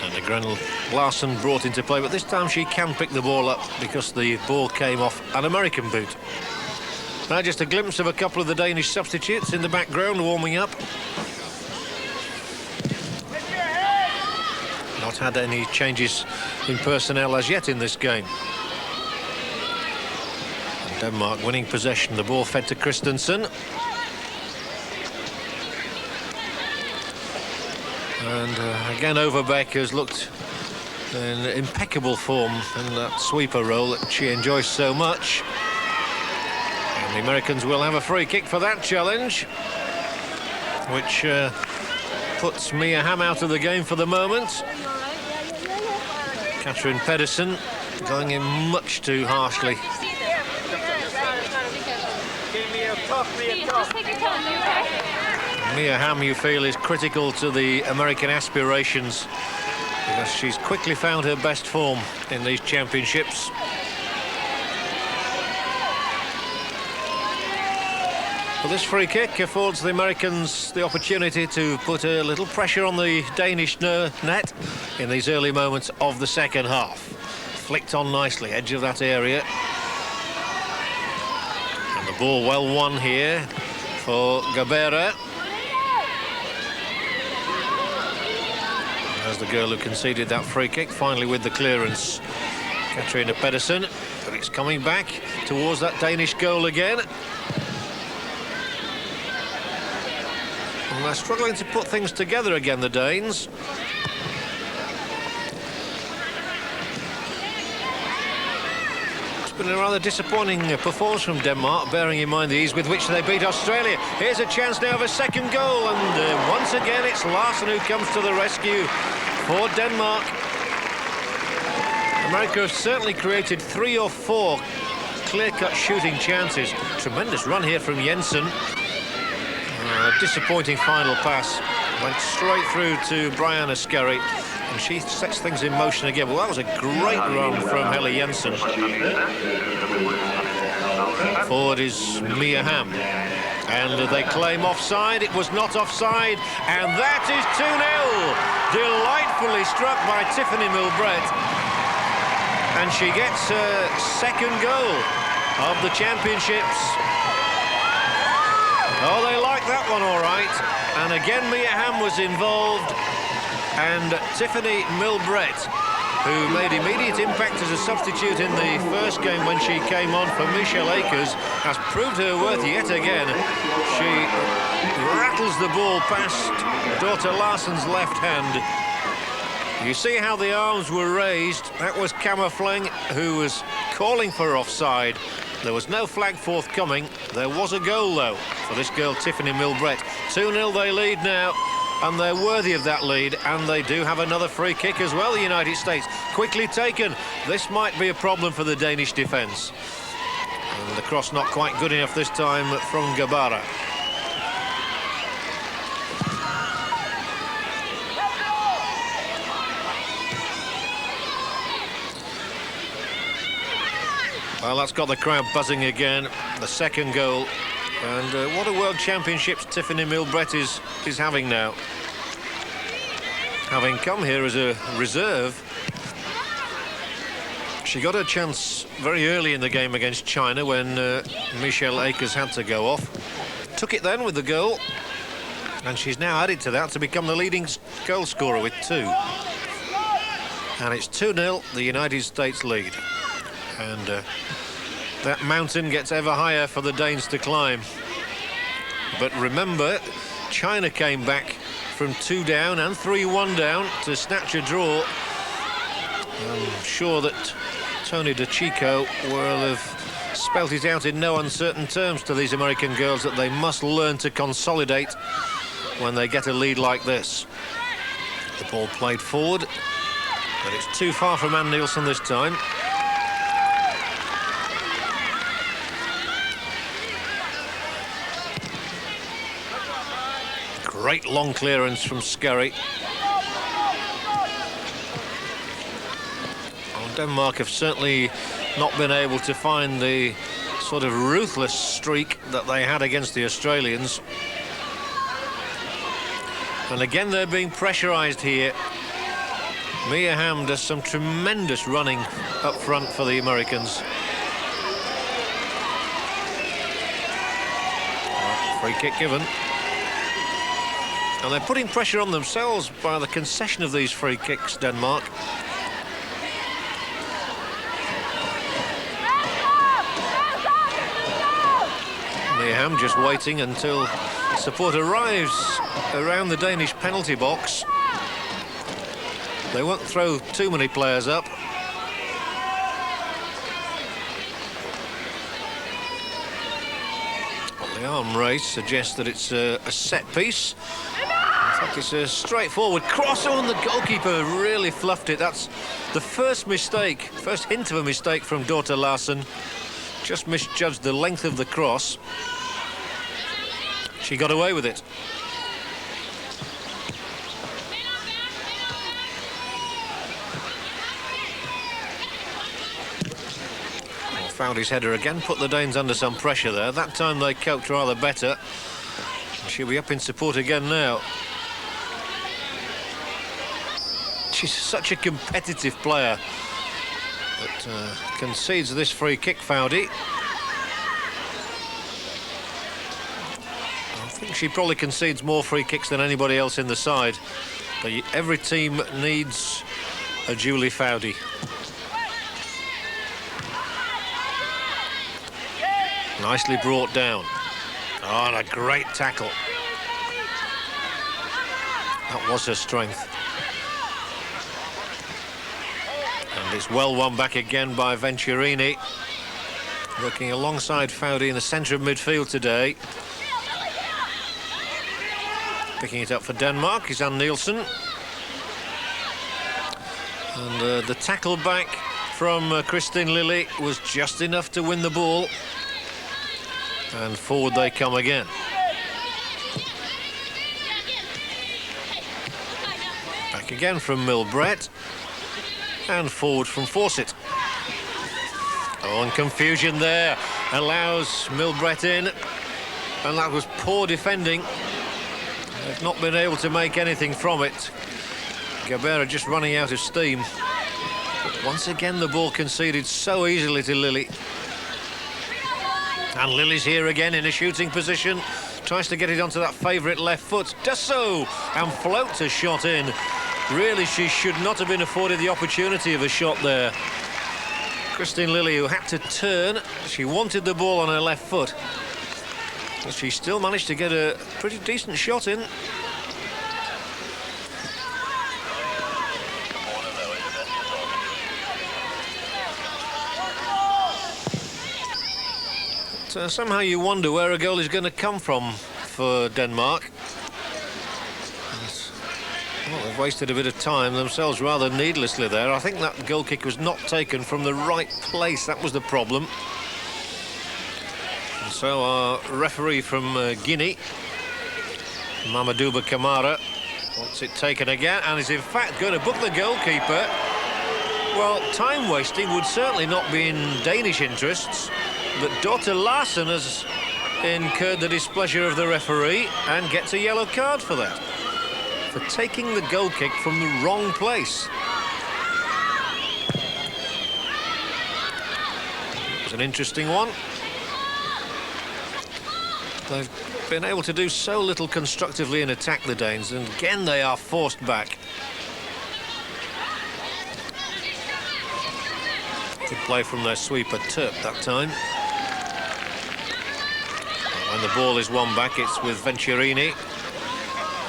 And again, Larsen brought into play, but this time she can pick the ball up because the ball came off an American boot. Now just a glimpse of a couple of the Danish substitutes in the background warming up. Not had any changes in personnel as yet in this game. And Denmark winning possession, the ball fed to Christensen. And again Overbeck has looked in impeccable form in that sweeper role that she enjoys so much. The Americans will have a free kick for that challenge, which puts Mia Hamm out of the game for the moment. Catherine Pedersen going in much too harshly. Mia Hamm, you feel, is critical to the American aspirations because she's quickly found her best form in these championships. Well, this free kick affords the Americans the opportunity to put a little pressure on the Danish net in these early moments of the second half. Flicked on nicely, edge of that area. And the ball well won here for Gabarra. There's the girl who conceded that free kick, finally with the clearance. Katrina Pedersen, but it's coming back towards that Danish goal again. And they're struggling to put things together again, the Danes. It's been a rather disappointing performance from Denmark, bearing in mind the ease with which they beat Australia. Here's a chance now of a second goal, and once again it's Larsen who comes to the rescue for Denmark. America have certainly created 3 or 4 clear-cut shooting chances. Tremendous run here from Jensen. Disappointing final pass. Went straight through to Briana Scurry, and she sets things in motion again. Well, that was a great run from Helle Jensen. Forward is Mia Hamm. And they claim offside. It was not offside. And that is 2-0. Delightfully struck by Tiffany Milbrett. And she gets her second goal of the championships. Oh, they like that one, all right. And again, Hamm was involved. And Tiffany Milbrett, who made immediate impact as a substitute in the first game when she came on for Akers, has proved her worth yet again. She rattles the ball past Dorthe Larsen's left hand. You see how the arms were raised. That was Kamma Flaeng, who was calling for offside. There was no flag forthcoming. There was a goal, though, for this girl, Tiffany Milbrett. 2-0 they lead now, and they're worthy of that lead, and they do have another free kick as well, the United States. Quickly taken. This might be a problem for the Danish defence. And the cross not quite good enough this time from Gabarra. Well, that's got the crowd buzzing again. The second goal. And what a World Championships Tiffany Milbrett is having now. Having come here as a reserve, she got her chance very early in the game against China when Akers had to go off. Took it then with the goal. And she's now added to that to become the leading goal scorer with 2. And it's 2-0, the United States lead. And that mountain gets ever higher for the Danes to climb. But remember, China came back from 2 down and 3-1 down to snatch a draw. I'm sure that Tony DiCicco will have spelt it out in no uncertain terms to these American girls that they must learn to consolidate when they get a lead like this. The ball played forward, but it's too far from Ann Nielsen this time. Great long clearance from Scurry. Well, Denmark have certainly not been able to find the sort of ruthless streak that they had against the Australians. And again, they're being pressurised here. Hamm does some tremendous running up front for the Americans. Free kick given. And they're putting pressure on themselves by the concession of these free kicks, Denmark. Hamm just waiting until support arrives around the Danish penalty box. They won't throw too many players up. The arm race suggests that it's a set piece. In fact, it's a straightforward cross. Oh, and the goalkeeper really fluffed it. That's the first mistake, first hint of a mistake from Dorthe Larsen. Just misjudged the length of the cross. She got away with it. Foudy's header again put the Danes under some pressure there. That time they coped rather better. She'll be up in support again now. She's such a competitive player, but concedes this free kick, Foudy. I think she probably concedes more free kicks than anybody else in the side. But every team needs a Julie Foudy. Nicely brought down. Oh, and a great tackle. That was her strength. And it's well won back again by Venturini. Working alongside Foudy in the centre of midfield today. Picking it up for Denmark is Ann Nielsen. And the tackle back from Christine Lilly was just enough to win the ball. And forward they come again. Back again from Milbrett. And forward from Fawcett. Oh, and confusion there. Allows Milbrett in. And that was poor defending. They've not been able to make anything from it. Gabarra just running out of steam. But once again, the ball conceded so easily to Lilly. And Lilly's here again in a shooting position, Tries to get it onto that favourite left foot. Does so, and floats a shot in. Really, she should not have been afforded the opportunity of a shot there. Christine Lilly, who had to turn, she wanted the ball on her left foot. But she still managed to get a pretty decent shot in. But, somehow you wonder where a goal is going to come from for Denmark. Well, they've wasted a bit of time themselves rather needlessly there. I think that goal kick was not taken from the right place. That was the problem. And so our referee from Guinea, Mamadouba Kamara, wants it taken again and is in fact going to book the goalkeeper. Well, time wasting would certainly not be in Danish interests, but Dorthe Larsen has incurred the displeasure of the referee and gets a yellow card for that, for taking the goal kick from the wrong place. It was an interesting one. They've been able to do so little constructively in attack, the Danes, and again they are forced back. Good play from their sweeper Terp that time. And when the ball is won back, it's with Venturini.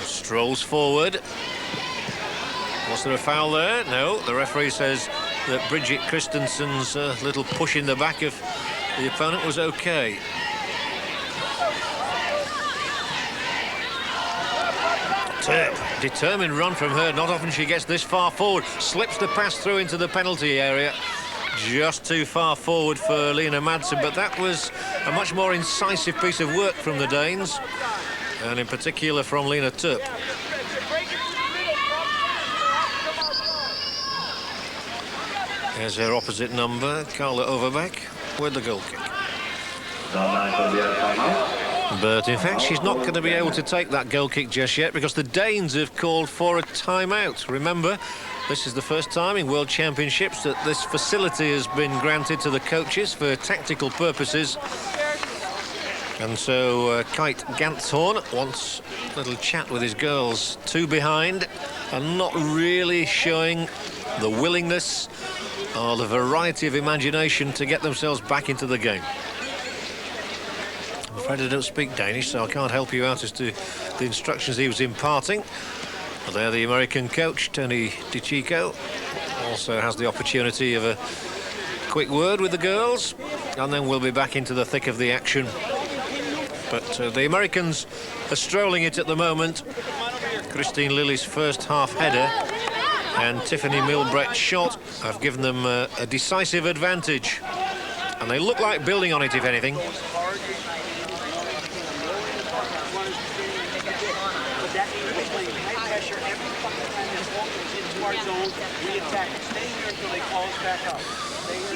Strolls forward. Was there a foul there? No, the referee says that Bridget Christensen's little push in the back of the opponent was okay. Terp, determined run from her. Not often she gets this far forward. Slips the pass through into the penalty area. Just too far forward for Lene Madsen, but that was a much more incisive piece of work from the Danes, and in particular from Lene Terp. Here's her opposite number, Carla Overbeck, with the goal kick. But in fact, she's not going to be able to take that goal kick just yet because the Danes have called for a timeout. Remember, this is the first time in World Championships that this facility has been granted to the coaches for tactical purposes. And so Kite Ganthorn wants a little chat with his girls. Two behind and not really showing the willingness or the variety of imagination to get themselves back into the game. I'm afraid I don't speak Danish, so I can't help you out as to the instructions he was imparting. But there, the American coach, Tony DiCicco, also has the opportunity of a quick word with the girls, and then we'll be back into the thick of the action. But the Americans are strolling it at the moment. Christine Lilly's first half header and Tiffany Milbrett's shot have given them a decisive advantage. And they look like building on it, if anything.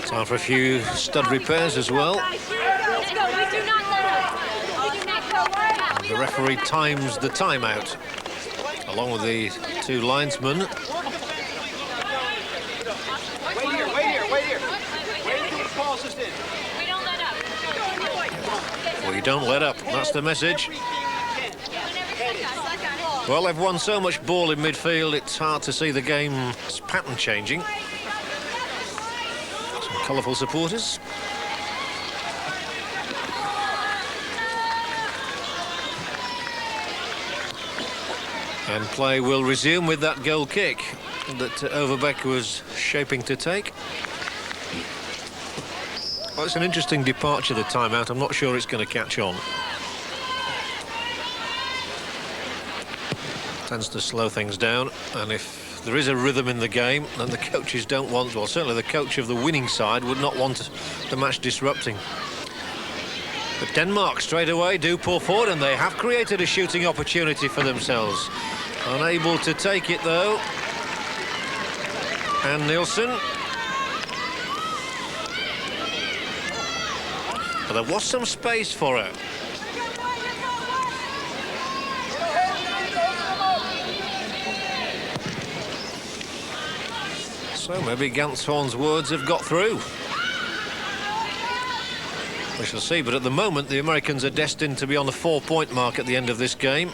Time for a few stud repairs as well. The referee times the timeout, along with the two linesmen. Wait here. Wait until he calls us in. We don't let up. We don't let up, that's the message. Well, they've won so much ball in midfield, it's hard to see the game's pattern changing. Some colourful supporters. And play will resume with that goal kick that Overbeck was shaping to take. Well, it's an interesting departure, the timeout. I'm not sure it's going to catch on. Tends to slow things down, and if there is a rhythm in the game, then the coaches don't want, well, certainly the coach of the winning side would not want the match disrupting. But Denmark straight away do pull forward, and they have created a shooting opportunity for themselves. Unable to take it, though. And Nielsen. But there was some space for her. So maybe Ganthorn's words have got through. We shall see, but at the moment the Americans are destined to be on the 4-point mark at the end of this game.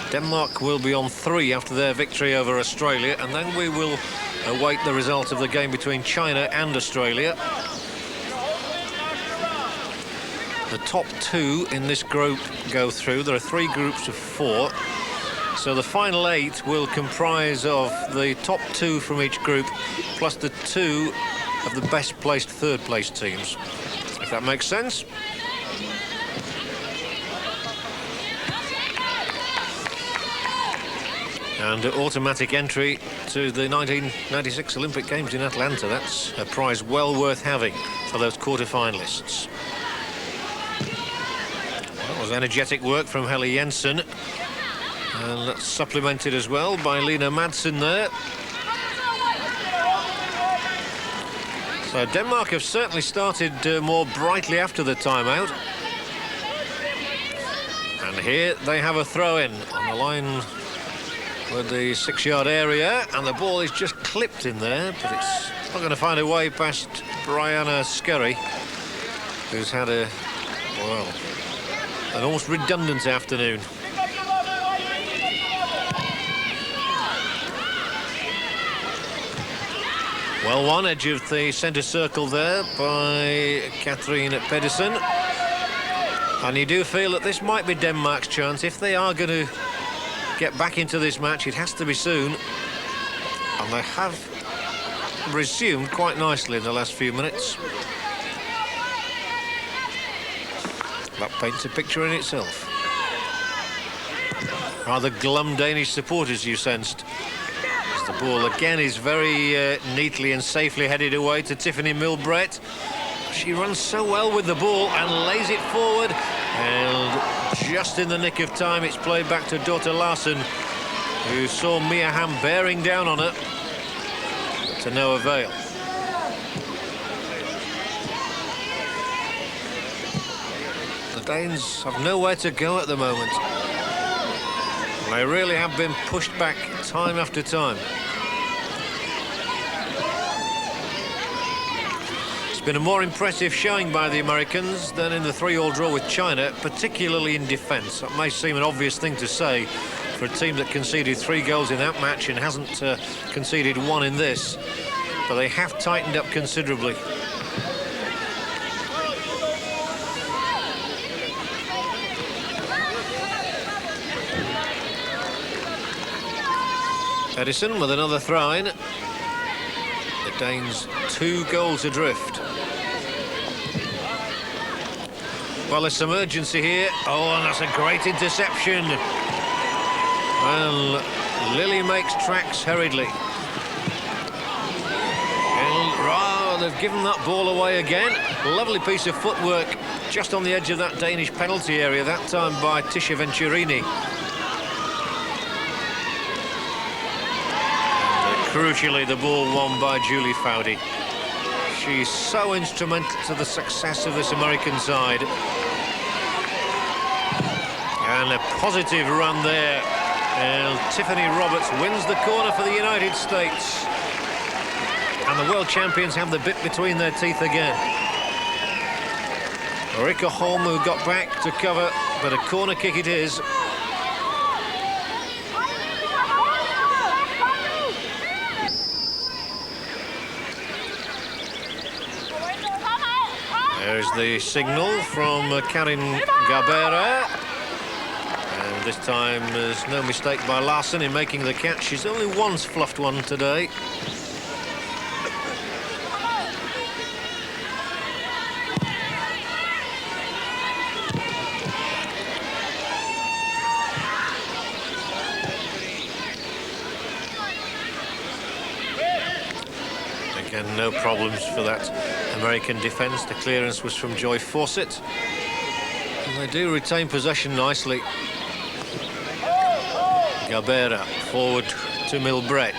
Denmark will be on 3 after their victory over Australia, and then we will await the result of the game between China and Australia. The top 2 in this group go through. There are 3 groups of 4. So the final 8 will comprise of the top 2 from each group, plus the 2 of the best placed third place teams. If that makes sense. And automatic entry to the 1996 Olympic Games in Atlanta. That's a prize well worth having for those quarter-finalists. That was energetic work from Helle Jensen. And that's supplemented as well by Lene Madsen there. So Denmark have certainly started more brightly after the timeout. And here they have a throw-in on the line with the 6-yard area, and the ball is just clipped in there, but it's not going to find a way past Briana Scurry, who's had a, well, an almost redundant afternoon. Well, one edge of the centre circle there by Catherine Pedersen. And you do feel that this might be Denmark's chance. If they are going to get back into this match, it has to be soon. And they have resumed quite nicely in the last few minutes. That paints a picture in itself. Rather glum Danish supporters, you sensed. The ball again is very neatly and safely headed away to Tiffany Milbrett. She runs so well with the ball and lays it forward, and just in the nick of time it's played back to Dorthe Larsen, who saw Mia Hamm bearing down on her, but to no avail. The Danes have nowhere to go at the moment. They really have been pushed back time after time. It's been a more impressive showing by the Americans than in the 3-all draw with China, particularly in defence. That may seem an obvious thing to say for a team that conceded 3 goals in that match and hasn't conceded 1 in this, but they have tightened up considerably. Pedersen with another throw-in. The Danes 2 goals adrift. Well, there's some urgency here. Oh, and that's a great interception. Well, Lilly makes tracks hurriedly. And they've given that ball away again. Lovely piece of footwork just on the edge of that Danish penalty area, that time by Tisha Venturini. Crucially, the ball won by Julie Foudy. She's so instrumental to the success of this American side. And a positive run there. And Tiffany Roberts wins the corner for the United States. And the world champions have the bit between their teeth again. Ulrika Hamm, who got back to cover, but a corner kick it is. There's the signal from Karin Gabarra. And this time there's no mistake by Larsen in making the catch. She's only once fluffed one today. Again, no problems for that American defence. The clearance was from Joy Fawcett. And they do retain possession nicely. Gabarra forward to Milbrett.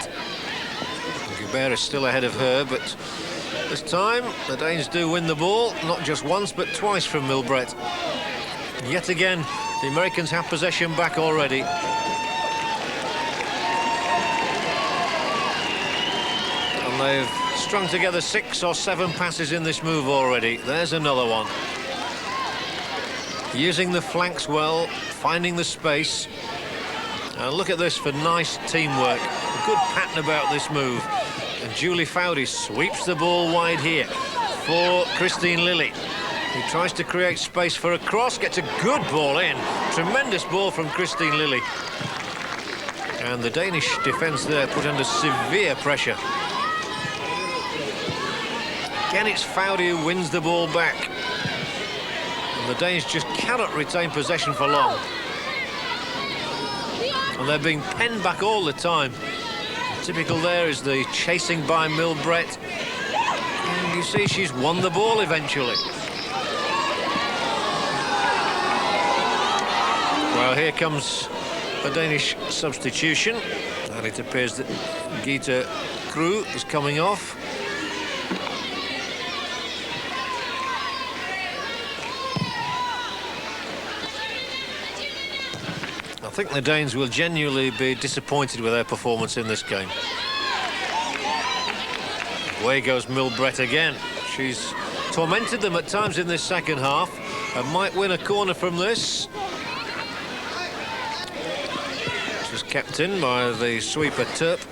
Gabarra still ahead of her, but this time the Danes do win the ball, not just once but twice from Milbrett. Yet again, the Americans have possession back already. And they've strung together 6 or 7 passes in this move already. There's another one. using the flanks well, finding the space. And look at this for nice teamwork. Good pattern about this move. And Julie Foudy sweeps the ball wide here for Christine Lilly, who tries to create space for a cross, gets a good ball in. Tremendous ball from Christine Lilly. And the Danish defence there put under severe pressure. Again, it's Foudy who wins the ball back. And the Danes just cannot retain possession for long. And they're being penned back all the time. Typical there is the chasing by Milbrett. And you see she's won the ball eventually. Well, here comes a Danish substitution. And it appears that Gitte Krug is coming off. I think the Danes will genuinely be disappointed with their performance in this game. Away goes Milbrett again. She's tormented them at times in this second half and might win a corner from this. She's kept in by the sweeper Terp.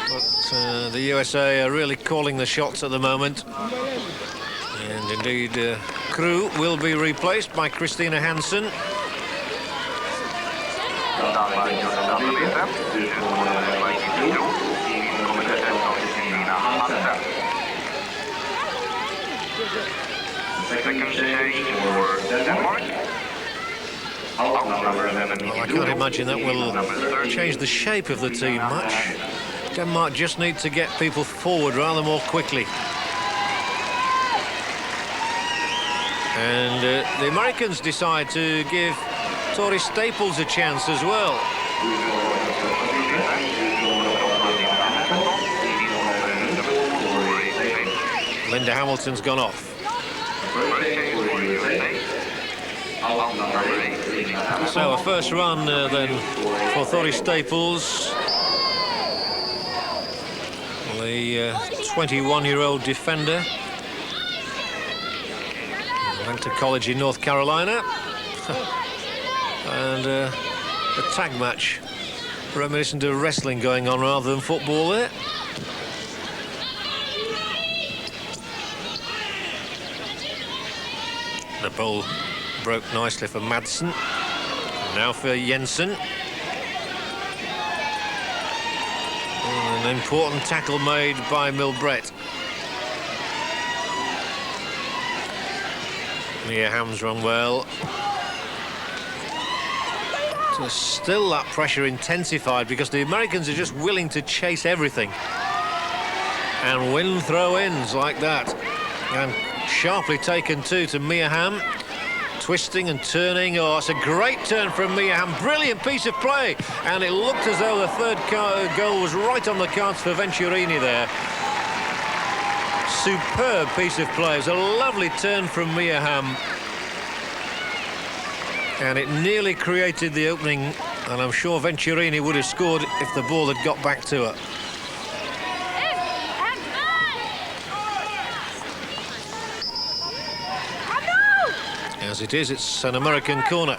But the USA are really calling the shots at the moment. And indeed, Krug will be replaced by Christina Hansen. Well, I can't imagine that will change the shape of the team much. Denmark just need to get people forward rather more quickly. And the Americans decide to give Tori Staples a chance as well. Linda Hamilton's gone off. So a first run then for Tori Staples. The 21-year-old defender. Went to college in North Carolina. And a tag match reminiscent of wrestling going on rather than football there. The ball broke nicely for Madsen. Now for Jensen. An important tackle made by Milbrett. Mia Hamm's run well. So still that pressure intensified because the Americans are just willing to chase everything and win throw-ins like that. And sharply taken too to Mia Hamm. Twisting and turning. Oh, it's a great turn from Mia Hamm. Brilliant piece of play. And it looked as though the third goal was right on the cards for Venturini there. Superb piece of play. It was a lovely turn from Mia Hamm. And it nearly created the opening. And I'm sure Venturini would have scored if the ball had got back to her. As it is, it's an American corner.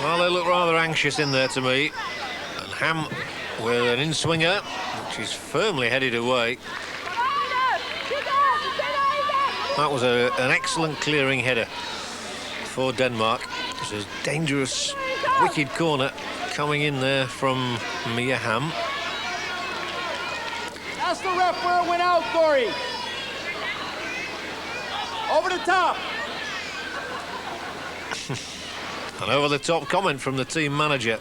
Well, they look rather anxious in there to me. And Hamm with an in-swinger, which is firmly headed away. That was an excellent clearing header for Denmark. It's a dangerous, wicked corner coming in there from Mia Hamm. Ask the ref where it went out, Corey. Over the top. An over-the-top comment from the team manager.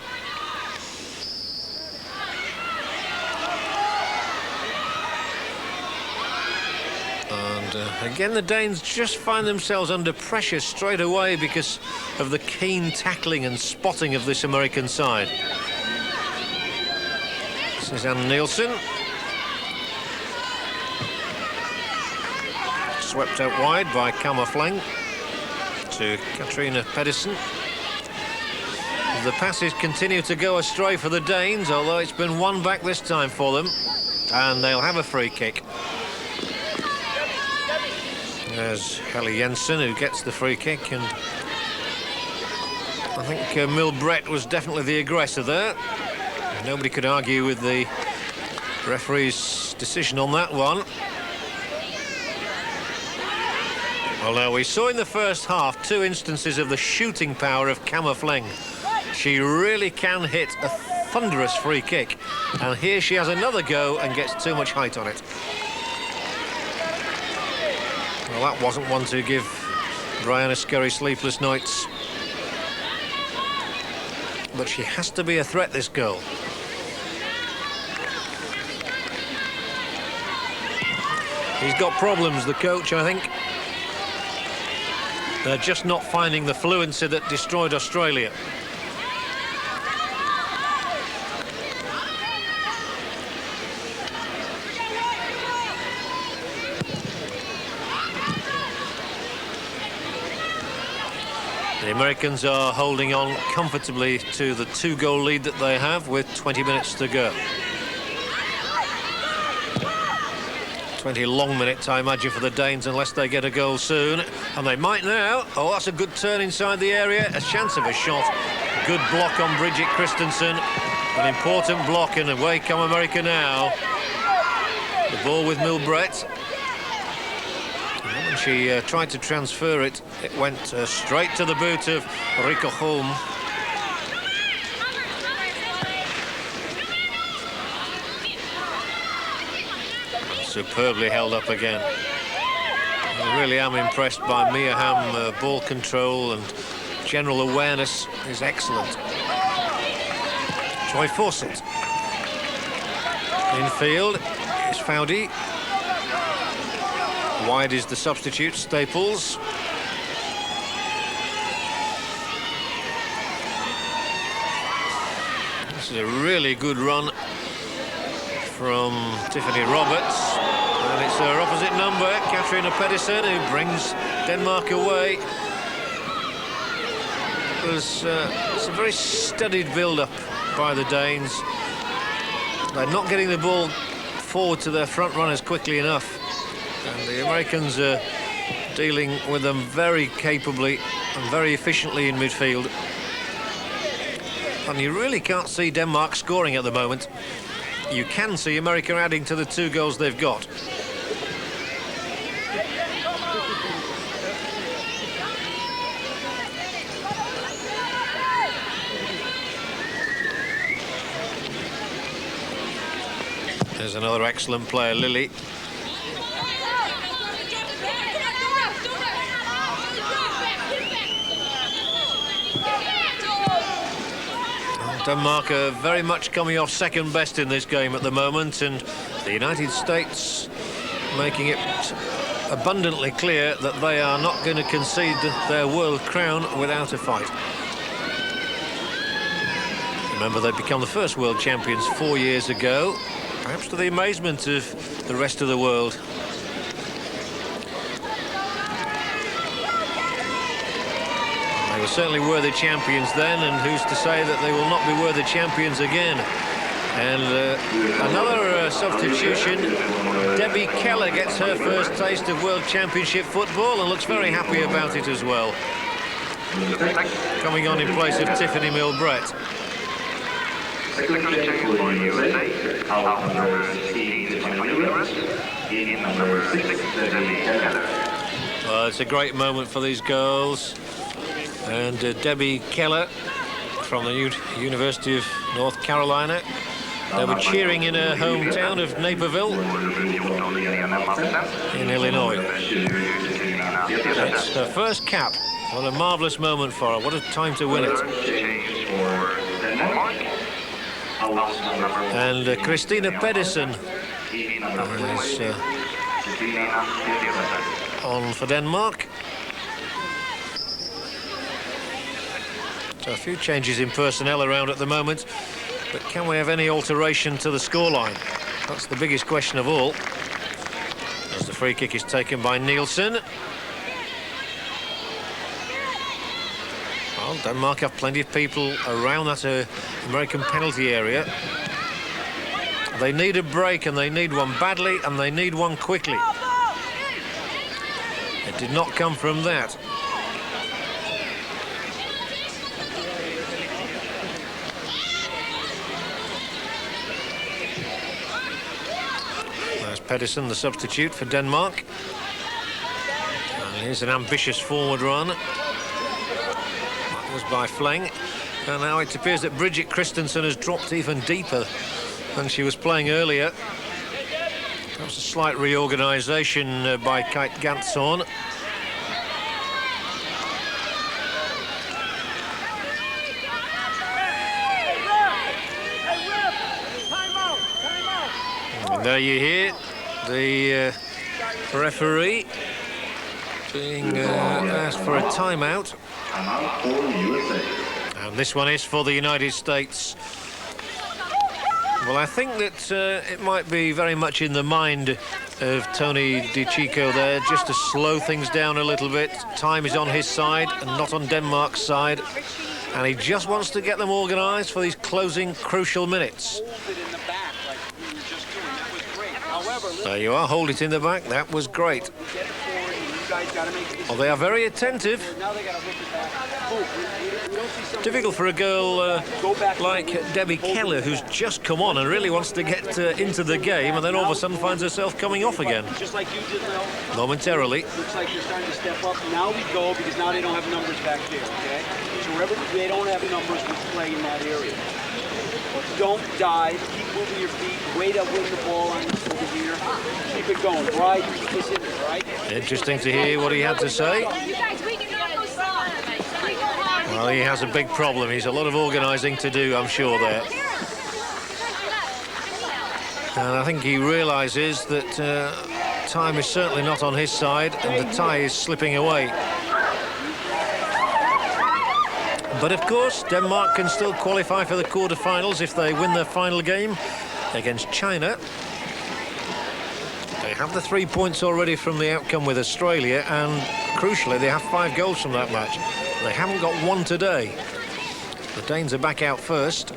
And again, the Danes just find themselves under pressure straight away because of the keen tackling and spotting of this American side. This is Ann Nielsen. Swept out wide by Kamma Flaeng to Katrina Pedersen. the passes continue to go astray for the Danes, although it's been won back this time for them. And they'll have a free kick. There's Helle Jensen who gets the free kick, and I think Milbrett was definitely the aggressor there. Nobody could argue with the referee's decision on that one. Well, now, we saw in the first half 2 instances of the shooting power of Kamma Flaeng. She really can hit a thunderous free kick. And here she has another go and gets too much height on it. Well, that wasn't one to give Briana Scurry sleepless nights. But she has to be a threat, this girl. He's got problems, the coach, I think. They're just not finding the fluency that destroyed Australia. The Americans are holding on comfortably to the 2-goal lead that they have with 20 minutes to go. 20 long minutes, I imagine, for the Danes, unless they get a goal soon. And they might now. Oh, that's a good turn inside the area. A chance of a shot. Good block on Bridget Christensen. An important block, and away come America now. The ball with Milbrett. And when she tried to transfer it, it went straight to the boot of Rico Hamm. Superbly held up again. I really am impressed by Mia Hamm. Ball control and general awareness is excellent. Troy Fawcett. Infield is Foudy. Wide is the substitute, Staples. This is a really good run from Tiffany Roberts. And it's her opposite number, Katrina Pedersen, who brings Denmark away. It's a very studied build-up by the Danes. They're not getting the ball forward to their front runners quickly enough. And the Americans are dealing with them very capably and very efficiently in midfield. And you really can't see Denmark scoring at the moment. You can see America adding to the 2 goals they've got. There's another excellent player, Lilly. Denmark are very much coming off second best in this game at the moment, and the United States making it abundantly clear that they are not going to concede their world crown without a fight. Remember, they'd become the first world champions 4 years ago, perhaps to the amazement of the rest of the world. They were certainly worthy champions then, and who's to say that they will not be worthy champions again? And another substitution. Debbie Keller gets her first taste of World Championship football and looks very happy about it as well. Coming on in place of Tiffany Milbrett. It's a great moment for these girls. And Debbie Keller from the University of North Carolina. They were cheering in her hometown of Naperville in Illinois. It's her first cap. What a marvellous moment for her. What a time to win it. And Christina Pedersen is on for Denmark. So a few changes in personnel around at the moment, but can we have any alteration to the scoreline? That's the biggest question of all. As the free kick is taken by Nielsen. Well, Denmark have plenty of people around that American penalty area. They need a break, and they need one badly, and they need one quickly. It did not come from that. There's Pedersen, the substitute for Denmark. And here's an ambitious forward run. That was by Flaeng. And now it appears that Bridget Christensen has dropped even deeper than she was playing earlier. That was a slight reorganisation by Kite Gantzorn. And there you hear the referee being asked for a timeout. And this one is for the United States. Well, I think that it might be very much in the mind of Tony DiCicco there, just to slow things down a little bit. Time is on his side and not on Denmark's side. And he just wants to get them organised for these closing crucial minutes. There you are, hold it in the back. That was great. Well, they are very attentive. Difficult for a girl like Debbie Keller, who's just come on and really wants to get into the game, and then all of a sudden finds herself coming off again. Just like you did now. Momentarily. Looks like they're starting to step up. Now we go, because now they don't have numbers back there, okay? So wherever they don't have numbers, we play in that area. Don't dive. Keep moving your feet. Wait up, win the ball on over here. Keep it going. Right? Keep this in there, right? Interesting to hear what he had to say. Well, he has a big problem. He's a lot of organising to do, I'm sure, there. And I think he realises that time is certainly not on his side, and the tie is slipping away. But of course, Denmark can still qualify for the quarter-finals if they win their final game against China. They have the 3 points already from the outcome with Australia, and crucially, they have 5 goals from that match. They haven't got one today. The Danes are back out first.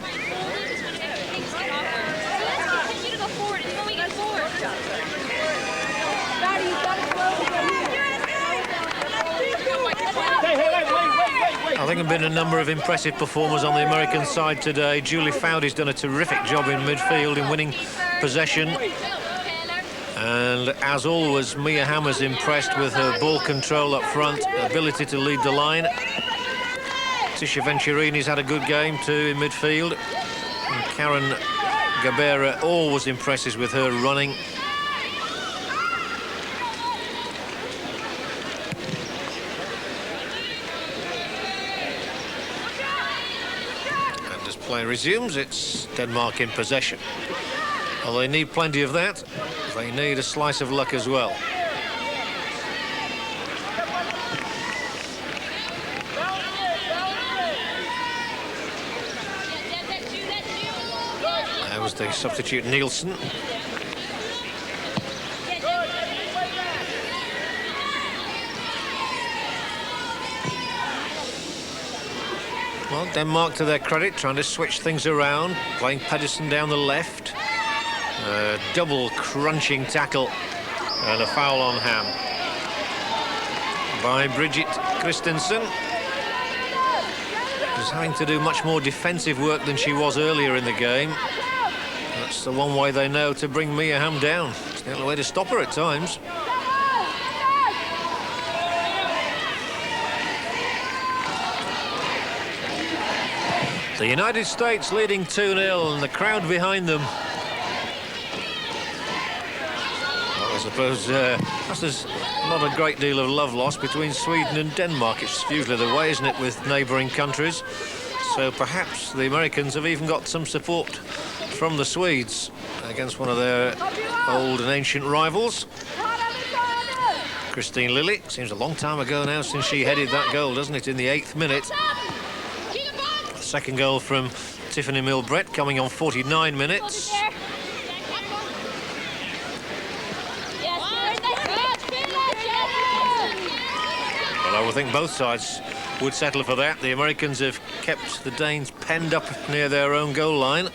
I think there have been a number of impressive performers on the American side today. Julie Foudy's done a terrific job in midfield in winning possession. And as always, Mia Hammer's impressed with her ball control up front, ability to lead the line. Tisha Venturini's had a good game too in midfield. And Karen Gabarra always impresses with her running. And as play resumes, it's Denmark in possession. Well, they need plenty of that. They need a slice of luck as well. There was the substitute Nielsen. Well, Denmark, to their credit, trying to switch things around, playing Pedersen down the left. Double crunching tackle and a foul on Hamm by Bridget Christensen. She's having to do much more defensive work than she was earlier in the game. That's the one way they know to bring Mia Hamm down. It's the only way to stop her at times. The United States leading 2-0 and the crowd behind them. I suppose there's not a great deal of love lost between Sweden and Denmark. It's usually the way, isn't it, with neighbouring countries? So perhaps the Americans have even got some support from the Swedes against one of their old and ancient rivals. Christine Lilly. Seems a long time ago now since she headed that goal, doesn't it, in the 8th minute. The second goal from Tiffany Milbrett coming on 49 minutes. I would think both sides would settle for that. The Americans have kept the Danes penned up near their own goal line.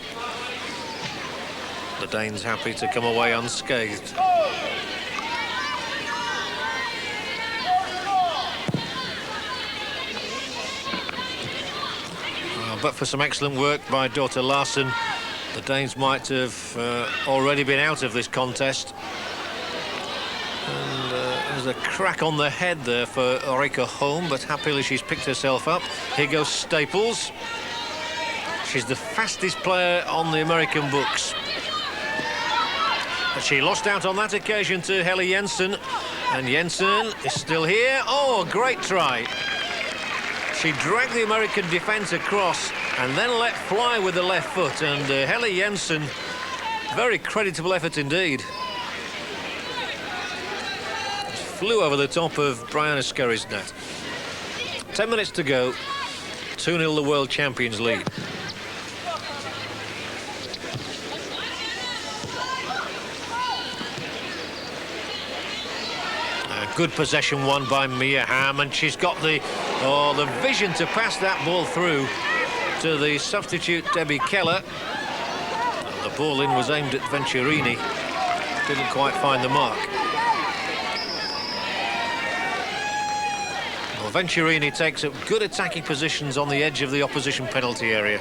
The Danes happy to come away unscathed. But for some excellent work by Dorthe Larsen, the Danes might have already been out of this contest. And there's a crack on the head there for Ulrika Hamm, but happily she's picked herself up. Here goes Staples. She's the fastest player on the American books. But she lost out on that occasion to Helle Jensen. And Jensen is still here. Oh, a great try. She dragged the American defence across and then let fly with the left foot. And Helle Jensen, very creditable effort indeed. Flew over the top of Briana Scurry's net. 10 minutes to go. 2-0 the world champions lead. Good possession won by Mia Hamm, and she's got the vision to pass that ball through to the substitute Debbie Keller. The ball in was aimed at Venturini. Didn't quite find the mark. Well, Venturini takes up good attacking positions on the edge of the opposition penalty area.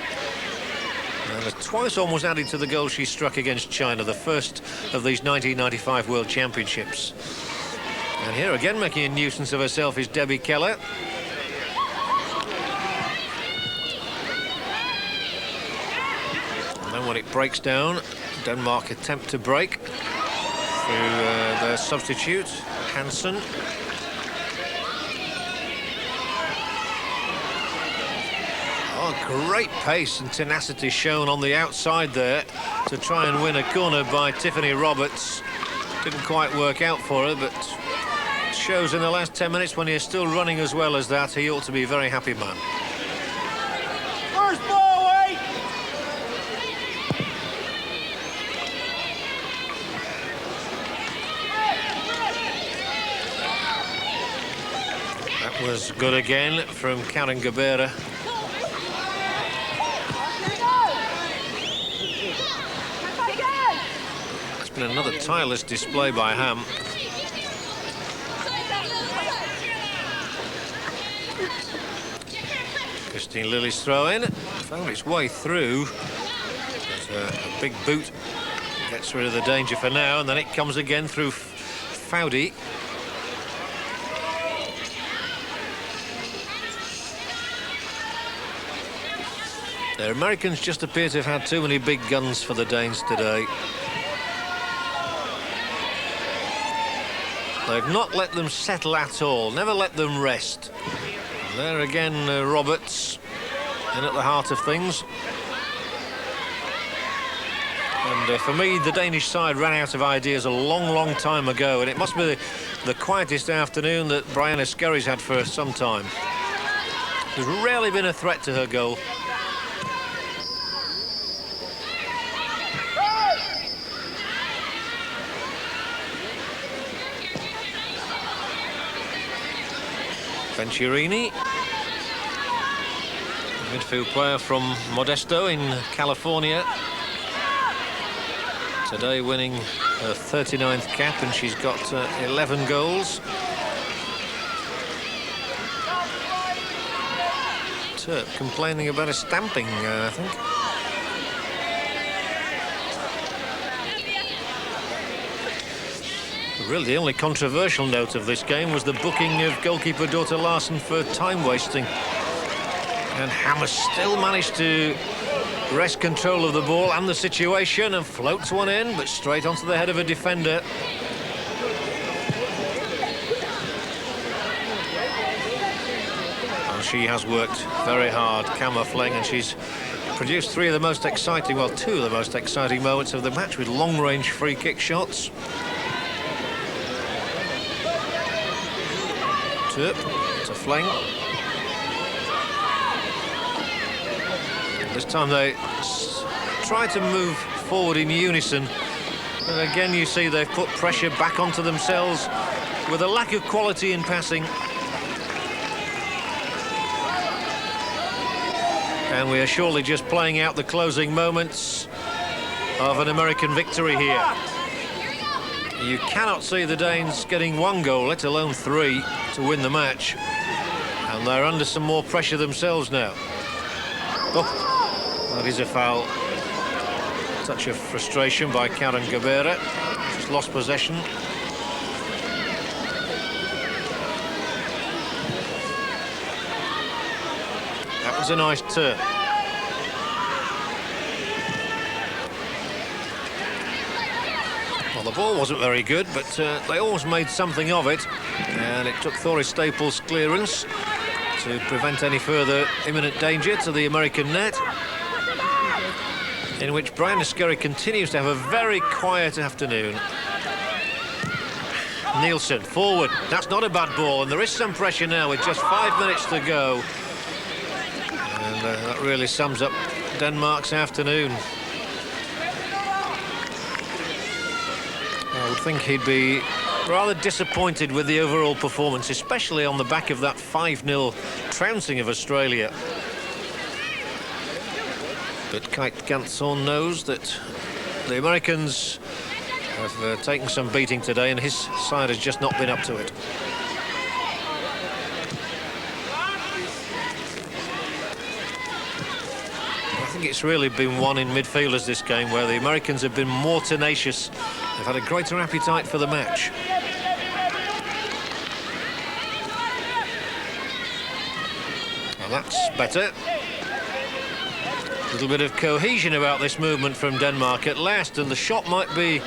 And twice almost added to the goal she struck against China, the first of these 1995 World Championships. And here again, making a nuisance of herself, is Debbie Keller. And then when it breaks down, Denmark attempt to break through their substitute, Hansen. Oh, great pace and tenacity shown on the outside there to try and win a corner by Tiffany Roberts. Didn't quite work out for her, but shows in the last 10 minutes when he's still running as well as that, he ought to be a very happy man. First ball, wait! That was good again from Karen Gabarra. It's been another tireless display by Hamm. Lilly's throw in, found its way through. There's a big boot, gets rid of the danger for now, and then it comes again through Foudy. The Americans just appear to have had too many big guns for the Danes today. They've not let them settle at all, never let them rest. And there again, Roberts in at the heart of things. And for me, the Danish side ran out of ideas a long time ago, and it must be the quietest afternoon that Briana Scurry's had for some time. There's rarely been a threat to her goal. Venturini, midfield player from Modesto in California. Today winning her 39th cap, and she's got 11 goals. Terp complaining about a stamping, I think. Really, the only controversial note of this game was the booking of goalkeeper Dorthe Larsen for time wasting. And Hamm still managed to wrest control of the ball and the situation and floats one in, but straight onto the head of a defender. And she has worked very hard, Kamma, Flaeng, and she's produced two of the most exciting moments of the match with long-range free kick shots. Terp to Flaeng. This time they try to move forward in unison. And again, you see they've put pressure back onto themselves with a lack of quality in passing. And we are surely just playing out the closing moments of an American victory here. You cannot see the Danes getting 1 goal, let alone 3, to win the match. And they're under some more pressure themselves now. Oh, that is a foul. Touch of frustration by Karen Gabarra. Just lost possession. That was a nice turn. Well, the ball wasn't very good, but they always made something of it. And it took Thorry Staples' clearance to prevent any further imminent danger to the American net, in which Briana Scurry continues to have a very quiet afternoon. Nielsen forward. That's not a bad ball, and there is some pressure now with just 5 minutes to go. And that really sums up Denmark's afternoon. I would think he'd be rather disappointed with the overall performance, especially on the back of that 5-0 trouncing of Australia. But Kite Ganson knows that the Americans have taken some beating today, and his side has just not been up to it. I think it's really been won in midfielders this game, where the Americans have been more tenacious. They've had a greater appetite for the match. Well, that's better. A little bit of cohesion about this movement from Denmark at last, and the shot might be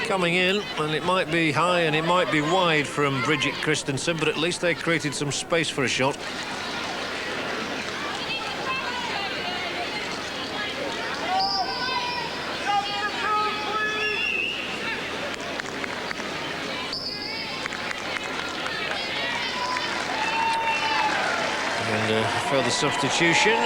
coming in, and it might be high and it might be wide from Bridget Christensen, but at least they created some space for a shot. And further substitution.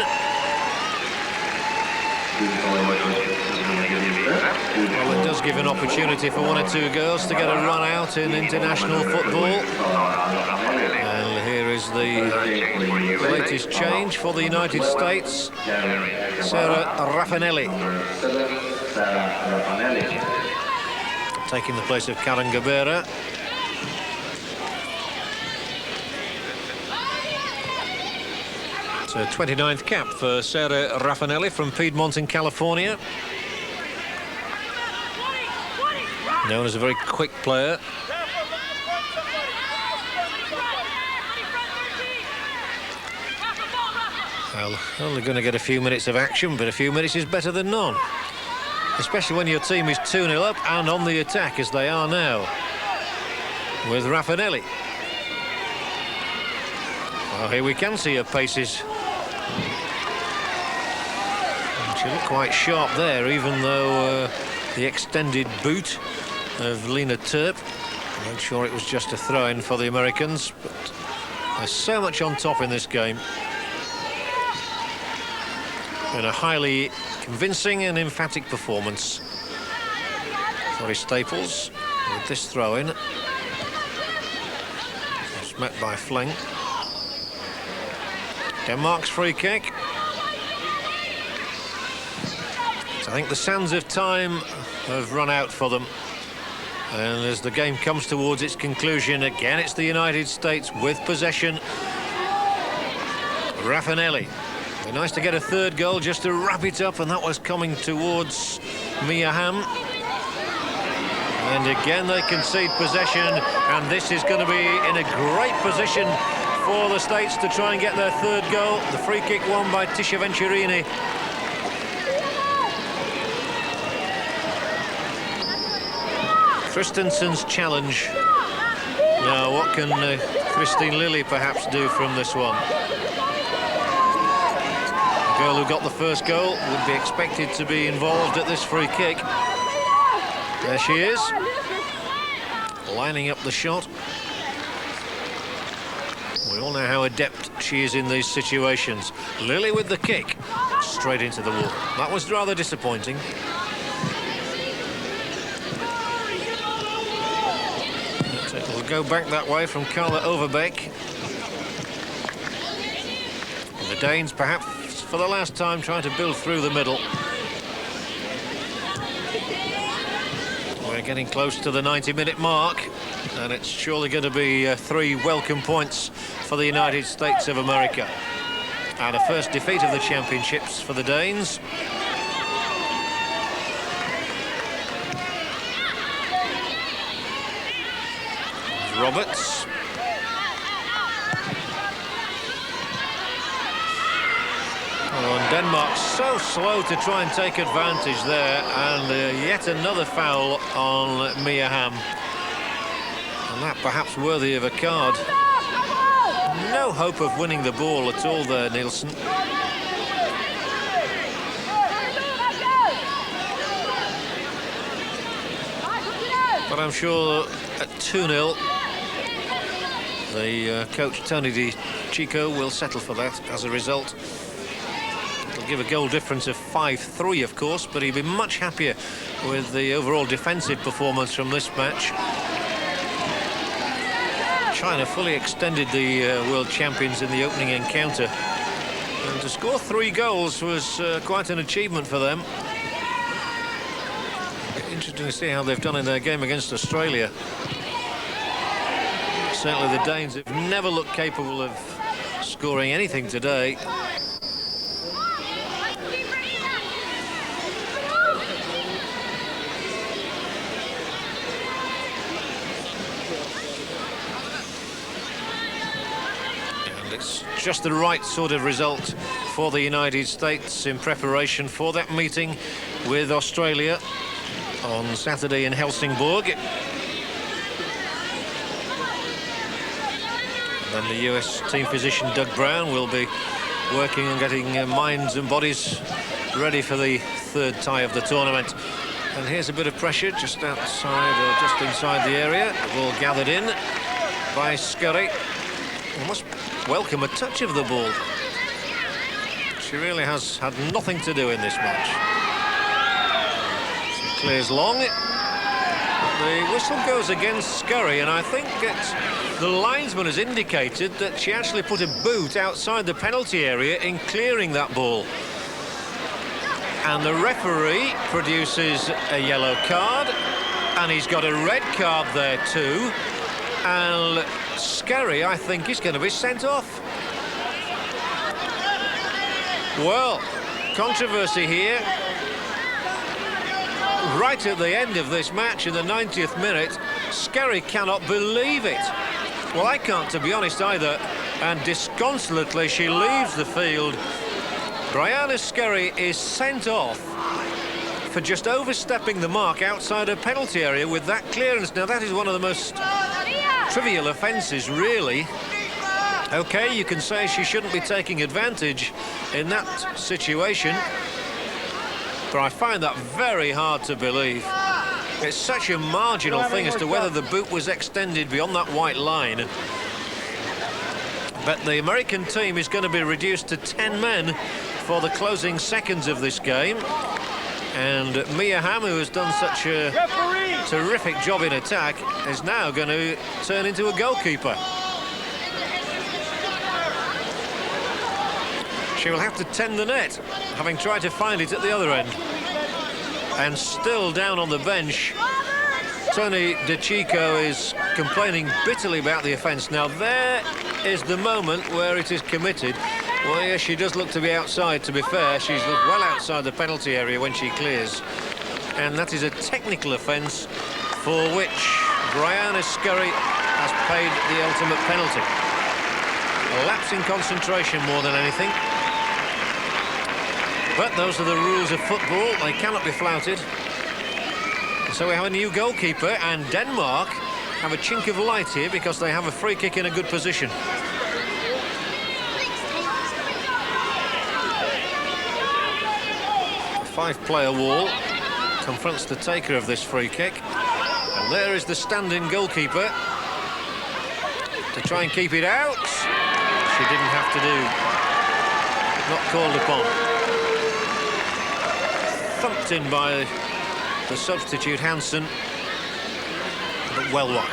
Well, it does give an opportunity for 1 or 2 girls to get a run out in international football. And here is the latest change for the United States. Sarah Rafanelli taking the place of Karen Gabarra. So 29th cap for Sarah Rafanelli from Piedmont in California. Known as a very quick player. Well, only going to get a few minutes of action, but a few minutes is better than none. Especially when your team is 2-0 up and on the attack, as they are now, with Rafanelli. Well, here we can see her paces. And she looked quite sharp there, even though the extended boot of Lene Terp made sure it was just a throw-in for the Americans. But there's so much on top in this game. And a highly convincing and emphatic performance. Thorry Staples with this throw-in. It's met by Flaeng. Denmark's free kick. So I think the sands of time have run out for them. And as the game comes towards its conclusion, again it's the United States with possession. Rafanelli. It'd be nice to get a 3rd goal just to wrap it up, and that was coming towards Mia Hamm. And again they concede possession, and this is going to be in a great position for the States to try and get their 3rd goal. The free kick won by Tisha Venturini. Christensen's challenge. Now, what can Christine Lilly perhaps do from this one? The girl who got the 1st goal would be expected to be involved at this free kick. There she is, lining up the shot. We all know how adept she is in these situations. Lilly with the kick, straight into the wall. That was rather disappointing. It'll go back that way from Carla Overbeck. And the Danes perhaps for the last time, trying to build through the middle. We're getting close to the 90-minute mark, and it's surely going to be 3 welcome points for the United States of America. And a first defeat of the championships for the Danes. Roberts. Oh, and Denmark so slow to try and take advantage there, and yet another foul on Mia Hamm. And that perhaps worthy of a card. No hope of winning the ball at all there, Nielsen. But I'm sure at 2-0, the coach Tony DiCicco will settle for that as a result. It'll give a goal difference of 5-3, of course, but he'd be much happier with the overall defensive performance from this match. China fully extended the world champions in the opening encounter, and to score 3 goals was quite an achievement for them. Interesting to see how they've done in their game against Australia. Certainly the Danes have never looked capable of scoring anything today. It's just the right sort of result for the United States in preparation for that meeting with Australia on Saturday in Helsingborg. Then the US team physician Doug Brown will be working on getting minds and bodies ready for the 3rd tie of the tournament. And here's a bit of pressure just outside or just inside the area. The ball gathered in by Scurry. We must welcome a touch of the ball. She really has had nothing to do in this match. She clears long. The whistle goes against Scurry, and I think the linesman has indicated that she actually put a boot outside the penalty area in clearing that ball. And the referee produces a yellow card, and he's got a red card there too. And Scurry, I think, is going to be sent off. Well, controversy here. Right at the end of this match, in the 90th minute, Scurry cannot believe it. Well, I can't, to be honest, either. And disconsolately, she leaves the field. Briana Scurry is sent off for just overstepping the mark outside her penalty area with that clearance. Now, that is one of the most trivial offences, really. OK, you can say she shouldn't be taking advantage in that situation, but I find that very hard to believe. It's such a marginal thing as to whether the boot was extended beyond that white line. But the American team is going to be reduced to 10 men for the closing seconds of this game. And Mia Hamm, who has done such a terrific job in attack, is now going to turn into a goalkeeper. She will have to tend the net, having tried to find it at the other end. And still down on the bench, Tony DiCicco is complaining bitterly about the offence. Now, there is the moment where it is committed. Well, yes, she does look to be outside, to be fair. She's looked well outside the penalty area when she clears. And that is a technical offence for which Briana Scurry has paid the ultimate penalty. A lapse in concentration more than anything. But those are the rules of football. They cannot be flouted. So we have a new goalkeeper, and Denmark have a chink of light here because they have a free kick in a good position. A 5-player wall confronts the taker of this free kick. And there is the stand-in goalkeeper to try and keep it out. She didn't have to do. Not called upon. Thumped in by the substitute Hansen, but well wide.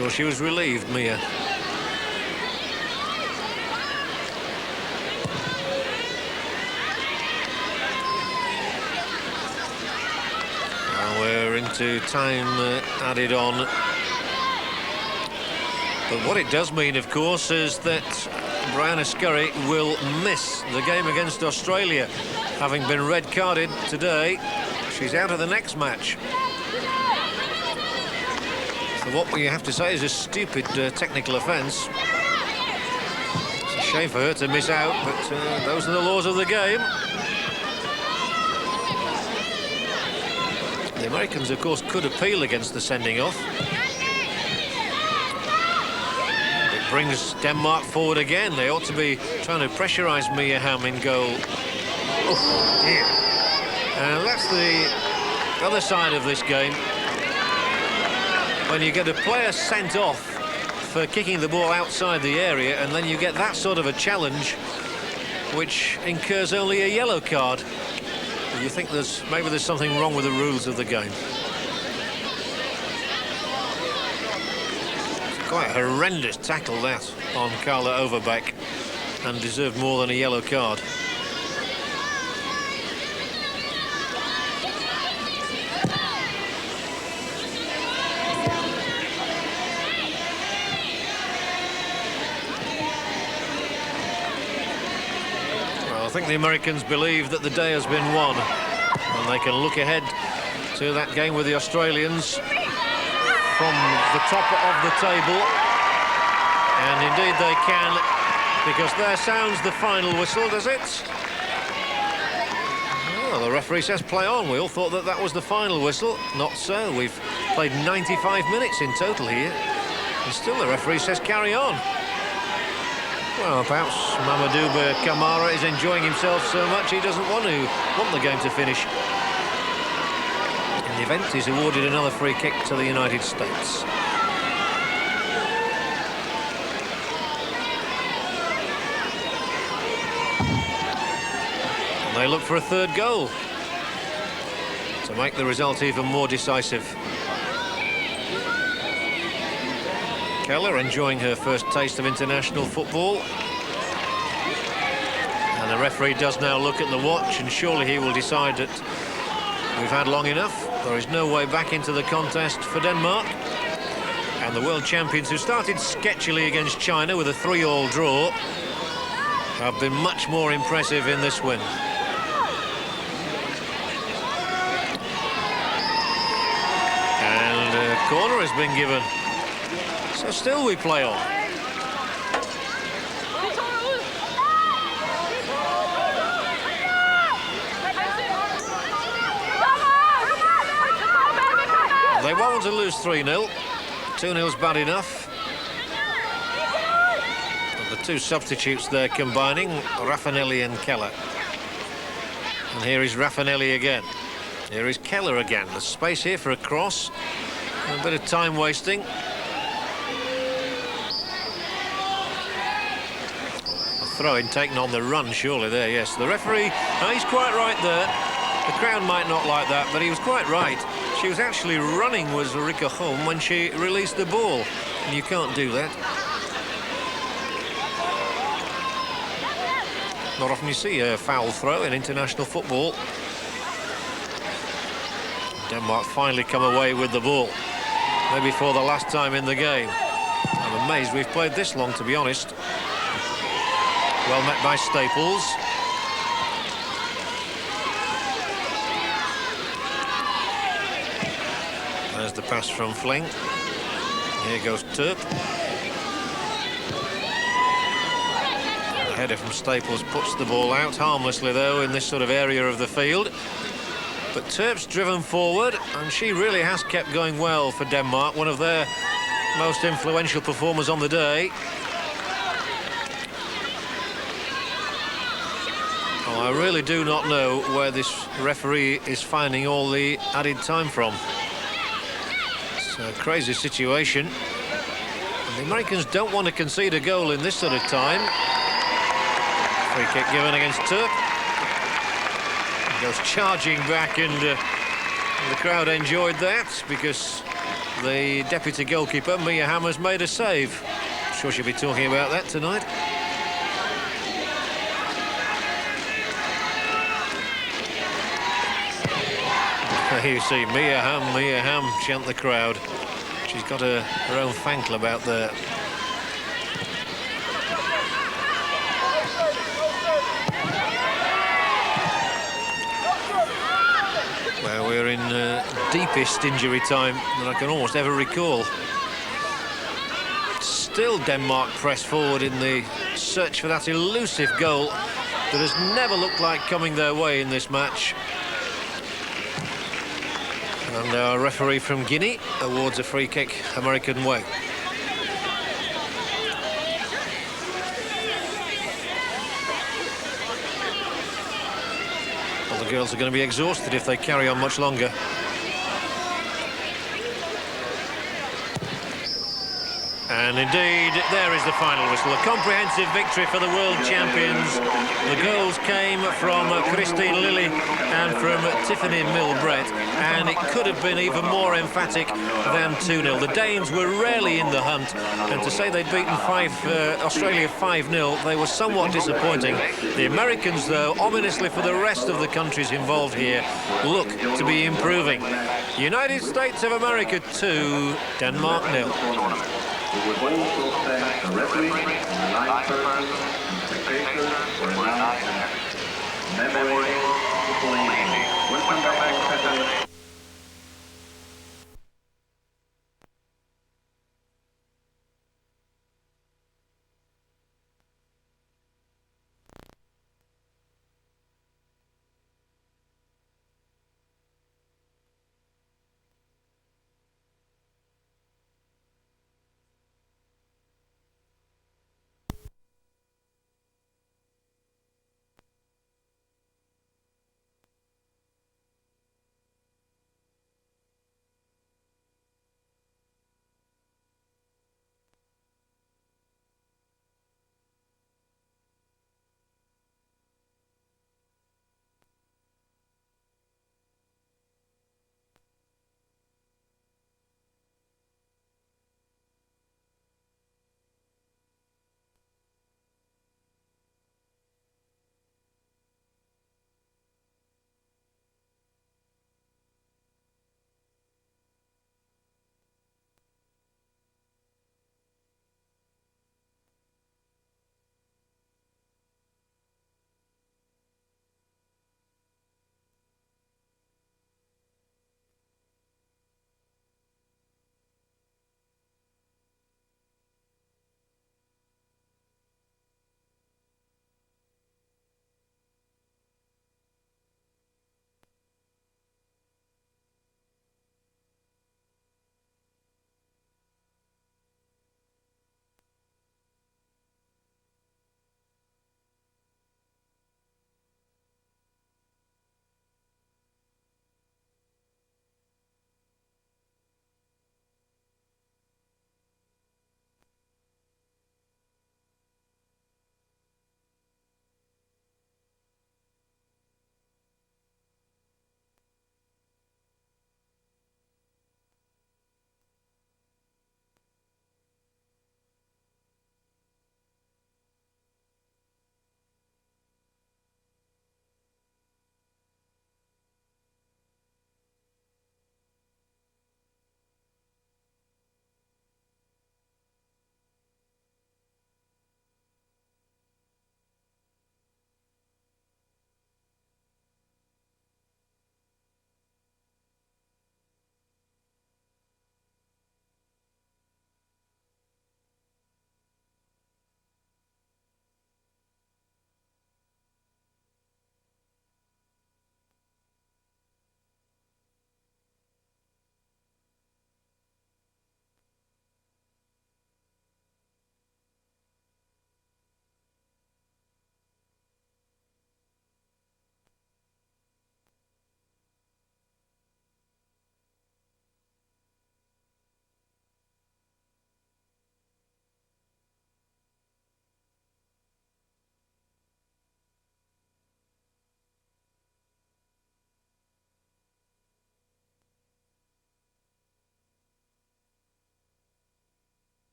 sure she was relieved, Mia. Well, we're into time added on. But what it does mean, of course, is that Briana Scurry will miss the game against Australia. Having been red carded today, she's out of the next match. So what we have to say is a stupid technical offence. It's a shame for her to miss out, but those are the laws of the game. The Americans, of course, could appeal against the sending off. Brings Denmark forward again. They ought to be trying to pressurise Mia Hamm in goal. Oh, dear. And that's the other side of this game. When you get a player sent off for kicking the ball outside the area, and then you get that sort of a challenge, which incurs only a yellow card. You think maybe there's something wrong with the rules of the game. Quite a horrendous tackle that on Carla Overbeck, and deserved more than a yellow card. Well, I think the Americans believe that the day has been won, and they can look ahead to that game with the Australians from the top of the table, and indeed they can, because there sounds the final whistle, does it? Oh, the referee says play on. We all thought that that was the final whistle. Not so. We've played 95 minutes in total here, and still the referee says carry on. Well, perhaps Mamadou Kamara is enjoying himself so much he doesn't want the game to finish. In the event, he's awarded another free kick to the United States. And they look for a third goal to make the result even more decisive. Keller enjoying her first taste of international football. And the referee does now look at the watch, and surely he will decide that we've had long enough. There is no way back into the contest for Denmark. And the world champions, who started sketchily against China with a 3-all draw, have been much more impressive in this win. And a corner has been given. So still we play on. They won't want to lose 3-0. 2-0's bad enough. But the two substitutes they're combining, Rafanelli and Keller. And here is Rafanelli again. Here is Keller again. There's space here for a cross. A bit of time wasting. A throw-in taken on the run, surely there, yes. The referee, he's quite right there. The crowd might not like that, but he was quite right. She was actually running, was Ulrika Hamm, when she released the ball. And you can't do that. Not often you see a foul throw in international football. Denmark finally come away with the ball. Maybe for the last time in the game. I'm amazed we've played this long, to be honest. Well met by Staples. There's the pass from Flaeng. Here goes Terp. The header from Staples puts the ball out harmlessly, though, in this sort of area of the field. But Terp's driven forward, and she really has kept going well for Denmark, one of their most influential performers on the day. Well, I really do not know where this referee is finding all the added time from. It's a crazy situation. And the Americans don't want to concede a goal in this sort of time. Free kick given against Terp. Goes charging back, and the crowd enjoyed that, because the deputy goalkeeper, Mia Hamm, has made a save. I'm sure she'll be talking about that tonight. You see Mia Hamm chant the crowd. She's got her own fan club out there. Well, we're in deepest injury time that I can almost ever recall. Still Denmark press forward in the search for that elusive goal that has never looked like coming their way in this match. And our referee from Guinea awards a free kick American way. Well, the girls are going to be exhausted if they carry on much longer. And indeed, there is the final whistle. A comprehensive victory for the world champions. The goals came from Christine Lilly and from Tiffany Milbrett, and it could have been even more emphatic than 2-0. The Danes were rarely in the hunt, and to say they'd beaten Australia 5-0, they were somewhat disappointing. The Americans, though, ominously for the rest of the countries involved here, look to be improving. United States of America 2, Denmark 0. We would also thank the referee, the line person, and the spectators for a nice and memorable playing. Welcome back,